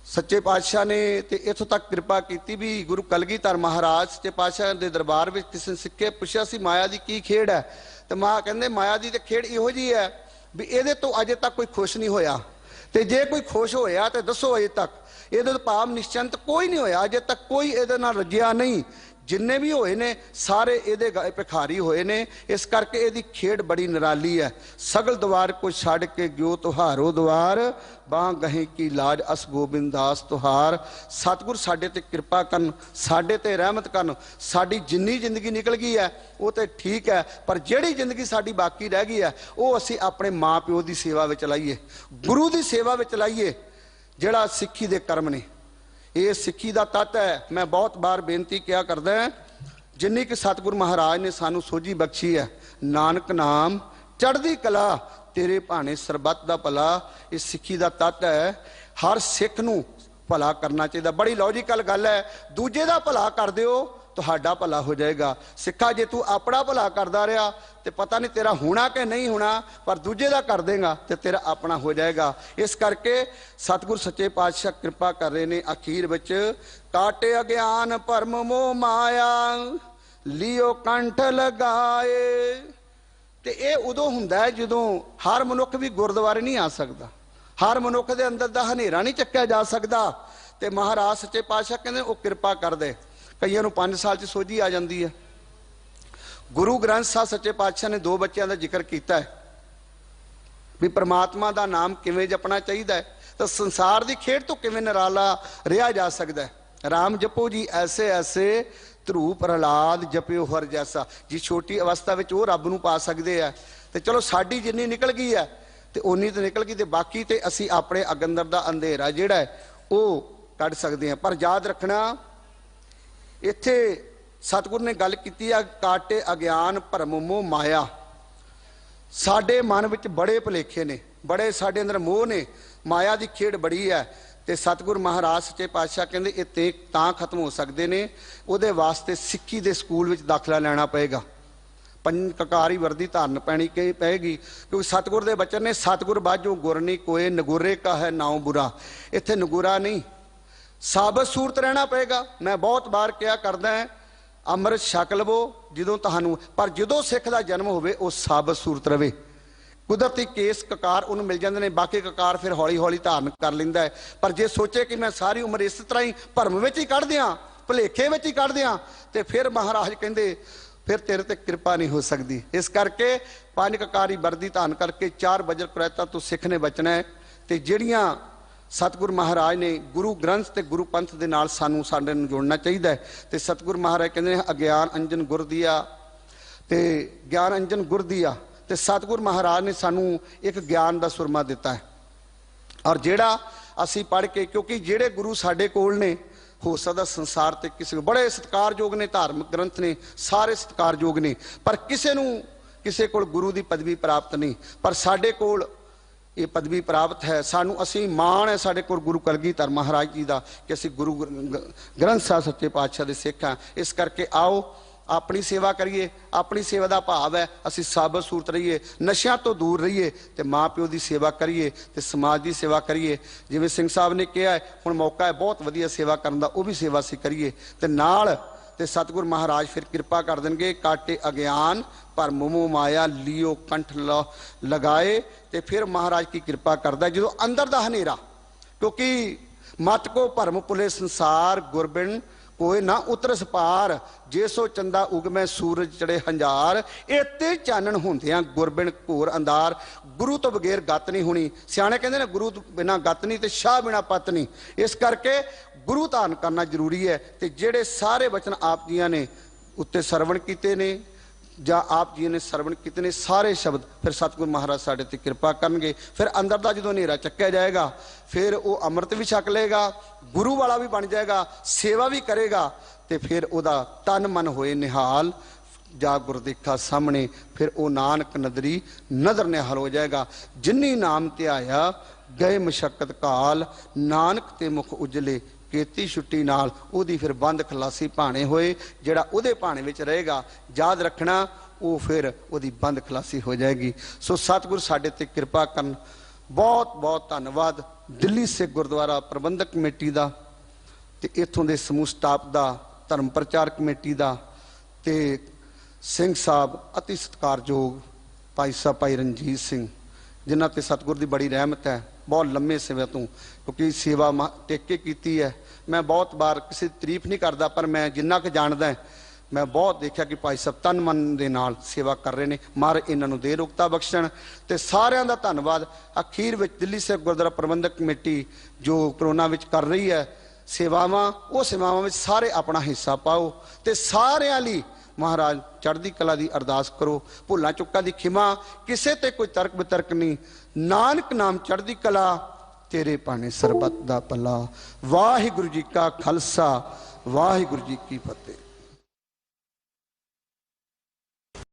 C: सच्चे पातशाह ने तो इतों तक कृपा की भी गुरु कलगीधर महाराज सच्चे पातशाह के दरबार में किसी ने सिक्के पुछया सी माया की की खेड है, तो मां कहते माया की तो खेड इहो जी है भी ये तो अजे तक कोई खुश नहीं होया, तो जे कोई खुश होया तो दसो अजे तक। ये तो भाव निश्चिंत कोई नहीं होया, अजे तक कोई ये रजिया नहीं। जिन्ने भी होए ने सारे ये भिखारी होए ने। इस करके ये खेड बड़ी निराली है। सगल द्वार को छड़ के गयो तुहारो द्वार, बाह गहे की लाज अस गोबिंद दास तुहार। सतगुर साडे ते कृपा करन, साडे ते रहमत करन। साडी जिन्नी जिंदगी निकल गई है वो तो ठीक है, पर जिहड़ी जिंदगी साडी बाकी रह गई है वो असी अपने माँ प्यो की सेवा में लाइए, गुरु की सेवा में लाइए, जिहड़ा सिक्खी दे कर्म ने। ये सिक्खी का तत्त है। मैं बहुत बार बेनती क्या करदा है, जिन्नी कि सतगुरु महाराज ने सानू सोझी बख्शी है, नानक नाम चढ़दी कला तेरे भाने सरबत दा भला। इस सिक्खी का तत्त है, हर सिख नू भला करना चाहिए। बड़ी लॉजिकल गल है, दूजे का भला कर दिओ तुहाडा भला हो जाएगा। सिखा जे तू अपना भला करदा रहा तो पता नहीं तेरा होना कि नहीं होना, पर दूजे का कर देगा तो तेरा अपना हो जाएगा। इस करके सतगुर सच्चे पातशाह कृपा कर रहे ने। अखीर विच काटे अज्ञान भरम मोह माया, लियो कंठ लगाए। तो ये उदों हुंदा है जदों हर मनुख भी गुरुद्वारे नहीं आ सकता, हर मनुख के अंदर दा हनेरा नहीं चक्या जा सकता। तो महाराज सच्चे पातशाह कहते वो कृपा कर दे। कईयां नूं 5 साल च सोझी आ जाती है। गुरु ग्रंथ साहब सच्चे पातशाह ने 2 बच्चों का जिक्र किया है भी परमात्मा का नाम किवें जपना चाहिए है, तो संसार की खेड तो किवें निराला रहा जा सकता है। राम जपो जी ऐसे ऐसे, ध्रुव प्रहलाद जपियो हर जैसा। जी छोटी अवस्था में वो रब नूं पा सकते हैं। तो चलो साडी जिन्नी निकल गई है तो उन्नी तो निकल गई, तो बाकी तो असी अपने अगंदर का अंधेरा जिहड़ा है वो कढ़ सकते हैं। पर याद रखना, इत्थे सतगुर ने गल की काटे अज्ञान भरम मोह माया। ਸਾਡੇ ਮਨ ਵਿੱਚ ਬੜੇ ਭੁਲੇਖੇ ਨੇ, ਬੜੇ ਸਾਡੇ ਅੰਦਰ ਮੋਹ ਨੇ, ਮਾਇਆ ਦੀ ਖੇਡ ਬੜੀ ਹੈ। ਤੇ ਸਤਿਗੁਰ ਮਹਾਰਾਜ ਸੱਚੇ ਪਾਤਸ਼ਾਹ ਕਹਿੰਦੇ ਇਹ ਤੇ ਤਾਂ ਖਤਮ ਹੋ ਸਕਦੇ ਨੇ, ਉਹਦੇ ਵਾਸਤੇ ਸਿੱਖੀ ਦੇ ਸਕੂਲ ਵਿੱਚ ਦਾਖਲਾ ਲੈਣਾ ਪਏਗਾ, ਪੰਜ ਕਕਾਰੀ ਵਰਦੀ ਧਾਰਨ ਪੈਣੀ ਪਏਗੀ। ਕਿਉਂਕਿ ਸਤਿਗੁਰ ਦੇ ਬਚਨ ਨੇ, ਸਤਿਗੁਰ ਬਾਝੋਂ ਗੁਰ ਨਹੀਂ ਕੋਏ, ਨਗੁਰੇ ਕਾ ਹੈ ਨਾਉ ਬੁਰਾ। ਇੱਥੇ ਨਗੁਰਾ ਨਹੀਂ, ਸਾਬਤ ਸੂਰਤ ਰਹਿਣਾ ਪਏਗਾ। ਮੈਂ ਬਹੁਤ ਵਾਰ ਕਿਹਾ ਕਰਦਾ ਹੈ, ਅੰਮ੍ਰਿਤ ਛਕ ਲਵੋ ਜਦੋਂ ਤੁਹਾਨੂੰ, ਪਰ ਜਦੋਂ ਸਿੱਖ ਦਾ ਜਨਮ ਹੋਵੇ ਉਹ ਸਾਬਤ ਸੂਰਤ ਰਵੇ। ਕੁਦਰਤੀ ਕੇਸ ਕਕਾਰ ਉਹਨੂੰ ਮਿਲ ਜਾਂਦੇ ਨੇ, ਬਾਕੀ ਕਕਾਰ ਫਿਰ ਹੌਲੀ ਹੌਲੀ ਧਾਰਨ ਕਰ ਲੈਂਦਾ ਹੈ। ਪਰ ਜੇ ਸੋਚੇ ਕਿ ਮੈਂ ਸਾਰੀ ਉਮਰ ਇਸ ਤਰ੍ਹਾਂ ਹੀ ਭਰਮ ਵਿੱਚ ਹੀ ਕੱਢ ਦਿਆਂ, ਭੁਲੇਖੇ ਵਿੱਚ ਹੀ ਕੱਢ ਦਿਆਂ, ਤੇ ਫਿਰ ਮਹਾਰਾਜ ਕਹਿੰਦੇ ਫਿਰ ਤੇਰੇ ਤੇ ਕਿਰਪਾ ਨਹੀਂ ਹੋ ਸਕਦੀ। ਇਸ ਕਰਕੇ ਪੰਜ ਕਕਾਰੀ ਵਰਦੀ ਧਾਰਨ ਕਰਕੇ 4 ਵਜਰ ਕੁਰੈਤਾਂ ਤੋਂ ਸਿੱਖ ਨੇ ਬਚਣਾ ਹੈ। ਤੇ ਜਿਹੜੀਆਂ ਸਤਿਗੁਰ ਮਹਾਰਾਜ ਨੇ ਗੁਰੂ ਗ੍ਰੰਥ ਤੇ ਗੁਰੂ ਪੰਥ ਦੇ ਨਾਲ ਸਾਨੂੰ ਸਾਡੇ ਨੂੰ ਜੋੜਨਾ ਚਾਹੀਦਾ ਹੈ। ਤੇ ਸਤਿਗੁਰ ਮਹਾਰਾਜ ਕਹਿੰਦੇ ਨੇ ਅਗਿਆਨ ਅੰਜਨ ਗੁਰ ਦੀਆ, ਤੇ ਗਿਆਨ ਅੰਜਨ ਗੁਰ ਦੀਆ। ਤੇ ਸਤਿਗੁਰ ਮਹਾਰਾਜ ਨੇ ਸਾਨੂੰ ਇੱਕ ਗਿਆਨ ਦਾ ਸੁਰਮਾ ਦਿੱਤਾ ਹੈ, ਔਰ ਜਿਹੜਾ ਅਸੀਂ ਪੜ੍ਹ ਕੇ, ਕਿਉਂਕਿ ਜਿਹੜੇ ਗੁਰੂ ਸਾਡੇ ਕੋਲ ਨੇ, ਹੋ ਸਕਦਾ ਸੰਸਾਰ ਤੇ ਕਿਸੇ ਬੜੇ ਸਤਿਕਾਰਯੋਗ ਨੇ, ਧਾਰਮਿਕ ਗ੍ਰੰਥ ਨੇ ਸਾਰੇ ਸਤਿਕਾਰਯੋਗ ਨੇ, ਪਰ ਕਿਸੇ ਕੋਲ ਗੁਰੂ ਦੀ ਪਦਵੀ ਪ੍ਰਾਪਤ ਨਹੀਂ। ਪਰ ਸਾਡੇ ਕੋਲ ਇਹ ਪਦਵੀ ਪ੍ਰਾਪਤ ਹੈ। ਸਾਨੂੰ ਅਸੀਂ ਮਾਣ ਹੈ ਸਾਡੇ ਕੋਲ ਗੁਰੂ ਕਲਗੀਧਰ ਮਹਾਰਾਜ ਜੀ ਦਾ ਕਿ ਅਸੀਂ ਗੁਰੂ ਗ੍ਰੰਥ ਸਾਹਿਬ ਸੱਚੇ ਪਾਤਸ਼ਾਹ ਦੇ ਸਿੱਖ ਹਾਂ। ਇਸ ਕਰਕੇ ਆਓ ਆਪਣੀ ਸੇਵਾ ਕਰੀਏ। ਆਪਣੀ ਸੇਵਾ ਦਾ ਭਾਵ ਹੈ ਅਸੀਂ ਸਾਬਤ ਸੂਰਤ ਰਹੀਏ, ਨਸ਼ਿਆਂ ਤੋਂ ਦੂਰ ਰਹੀਏ, ਤੇ ਮਾਂ ਪਿਓ ਦੀ ਸੇਵਾ ਕਰੀਏ, ਤੇ ਸਮਾਜ ਦੀ ਸੇਵਾ ਕਰੀਏ। ਜਿਵੇਂ ਸਿੰਘ ਸਾਹਿਬ ਨੇ ਕਿਹਾ ਹੁਣ ਮੌਕਾ ਹੈ ਬਹੁਤ ਵਧੀਆ ਸੇਵਾ ਕਰਨ ਦਾ, ਉਹ ਵੀ ਸੇਵਾ ਅਸੀਂ ਕਰੀਏ। ਤੇ ਨਾਲ ਤੇ ਸਤਿਗੁਰ ਮਹਾਰਾਜ ਫਿਰ ਕਿਰਪਾ ਕਰ ਦੇਣਗੇ। ਕਾਟੇ ਅਗਿਆਨ ਭਰਮ ਮੋਹ ਮਾਇਆ ਲਿਓ ਕੰਠ ਲਗਾਏ। ਤੇ ਫਿਰ ਮਹਾਰਾਜ ਕੀ ਕਿਰਪਾ ਕਰਦਾ ਜਦੋਂ ਅੰਦਰ ਦਾ ਹਨੇਰਾ, ਕਿਉਂਕਿ ਮਤ ਕੋ ਭਰਮ ਭੁਲੇ ਸੰਸਾਰ ਗੁਰਬਿਨ कोई ना उतरस पार, जे सो चंदा उगमै सूरज चढ़े हंजार। इत्ते चानन होंदियां गुरबिन घोर अंधार। गुरु तो बगैर गत नहीं होनी। सियाणे कहंदे ने गुरु बिना गत नहीं ते शाह बिना पत नहीं। इस करके गुरु धारण करना जरूरी है। ते जेड़े सारे वचन आप जियां ने उत्ते सरवण कीते ने, ਜਾਂ ਆਪ ਜੀ ਨੇ ਸਰਵਣ ਕੀਤੇ ਨੇ ਸਾਰੇ ਸ਼ਬਦ, ਫਿਰ ਸਤਿਗੁਰ ਮਹਾਰਾਜ ਸਾਡੇ ਤੇ ਕਿਰਪਾ ਕਰਨਗੇ। ਫਿਰ ਅੰਦਰ ਦਾ ਜਦੋਂ ਹਨੇਰਾ ਚੱਕਿਆ ਜਾਏਗਾ, ਫਿਰ ਉਹ ਅੰਮ੍ਰਿਤ ਵੀ ਛਕ ਲਏਗਾ, ਗੁਰੂ ਵਾਲਾ ਵੀ ਬਣ ਜਾਏਗਾ, ਸੇਵਾ ਵੀ ਕਰੇਗਾ, ਤੇ ਫਿਰ ਉਹਦਾ ਤਨ ਮਨ ਹੋਏ ਨਿਹਾਲ। ਜਾ ਗੁਰ ਦੇਖਾ ਸਾਹਮਣੇ, ਫਿਰ ਉਹ ਨਾਨਕ ਨਦਰੀ ਨਦਰ ਨਿਹਾਲ ਹੋ ਜਾਏਗਾ। ਜਿਨੀ ਨਾਮ ਧਿਆਇਆ ਗਏ ਮਸ਼ੱਕਤ ਕਾਲ, ਨਾਨਕ ਤੇ ਮੁਖ ਉਜਲੇ ਕੀਤੀ ਛੁੱਟੀ ਨਾਲ। ਉਹਦੀ ਫਿਰ ਬੰਦ ਖਲਾਸੀ ਭਾਣੇ ਹੋਏ। ਜਿਹੜਾ ਉਹਦੇ ਭਾਣੇ ਵਿੱਚ ਰਹੇਗਾ ਯਾਦ ਰੱਖਣਾ, ਉਹ ਫਿਰ ਉਹਦੀ ਬੰਦ ਖਲਾਸੀ ਹੋ ਜਾਏਗੀ। ਸੋ ਸਤਿਗੁਰ ਸਾਡੇ ਤੇ ਕਿਰਪਾ ਕਰਨ। ਬਹੁਤ ਬਹੁਤ ਧੰਨਵਾਦ ਦਿੱਲੀ ਸਿੱਖ ਗੁਰਦੁਆਰਾ ਪ੍ਰਬੰਧਕ ਕਮੇਟੀ ਦਾ, ਤੇ ਇੱਥੋਂ ਦੇ ਸਮੂਹ ਸਟਾਫ ਦਾ, ਧਰਮ ਪ੍ਰਚਾਰ ਕਮੇਟੀ ਦਾ, ਤੇ ਸਿੰਘ ਸਾਹਿਬ ਅਤੀ ਸਤਿਕਾਰਯੋਗ ਭਾਈ ਸਾਹਿਬ ਭਾਈ ਰਣਜੀਤ ਸਿੰਘ, ਜਿਨ੍ਹਾਂ ਤੇ ਸਤਿਗੁਰ ਦੀ ਬੜੀ ਰਹਿਮਤ ਹੈ ਬਹੁਤ ਲੰਮੇ ਸਮੇਂ ਤੋਂ, ਕਿਉਂਕਿ ਸੇਵਾ ਟੇਕ ਕੇ ਕੀਤੀ ਹੈ। ਮੈਂ ਬਹੁਤ ਵਾਰ ਕਿਸੇ ਦੀ ਤਾਰੀਫ ਨਹੀਂ ਕਰਦਾ, ਪਰ ਮੈਂ ਜਿੰਨਾ ਕੁ ਜਾਣਦਾ ਮੈਂ ਬਹੁਤ ਦੇਖਿਆ ਕਿ ਭਾਈ ਸਾਹਿਬ ਤਨ ਮਨ ਦੇ ਨਾਲ ਸੇਵਾ ਕਰ ਰਹੇ ਨੇ। ਮਹਾਰਾਜ ਇਹਨਾਂ ਨੂੰ ਦੇ ਰੁਕਤਾ ਬਖਸ਼ਣ। ਤੇ ਸਾਰਿਆਂ ਦਾ ਧੰਨਵਾਦ। ਅਖੀਰ ਵਿੱਚ ਦਿੱਲੀ ਸਿੱਖ ਗੁਰਦੁਆਰਾ ਪ੍ਰਬੰਧਕ ਕਮੇਟੀ ਜੋ ਕਰੋਨਾ ਵਿੱਚ ਕਰ ਰਹੀ ਹੈ ਸੇਵਾਵਾਂ, ਉਹ ਸੇਵਾਵਾਂ ਵਿੱਚ ਸਾਰੇ ਆਪਣਾ ਹਿੱਸਾ ਪਾਓ, ਤੇ ਸਾਰਿਆਂ ਲਈ ਮਹਾਰਾਜ ਚੜ੍ਹਦੀ ਕਲਾ ਦੀ ਅਰਦਾਸ ਕਰੋ। ਭੁੱਲਾਂ ਚੁੱਕਾਂ ਦੀ ਖਿਮਾ, ਕਿਸੇ ਤੇ ਕੋਈ ਤਰਕ ਬਿਤਰਕ ਨਹੀਂ। ਨਾਨਕ ਨਾਮ ਚੜ੍ਹਦੀ ਕਲਾ, ਤੇਰੇ ਭਾਣੇ ਸਰਬੱਤ ਦਾ ਭਲਾ। ਵਾਹਿਗੁਰੂ ਜੀ ਕਾ ਖਾਲਸਾ, ਵਾਹਿਗੁਰੂ ਜੀ ਕੀ ਫਤਿਹ।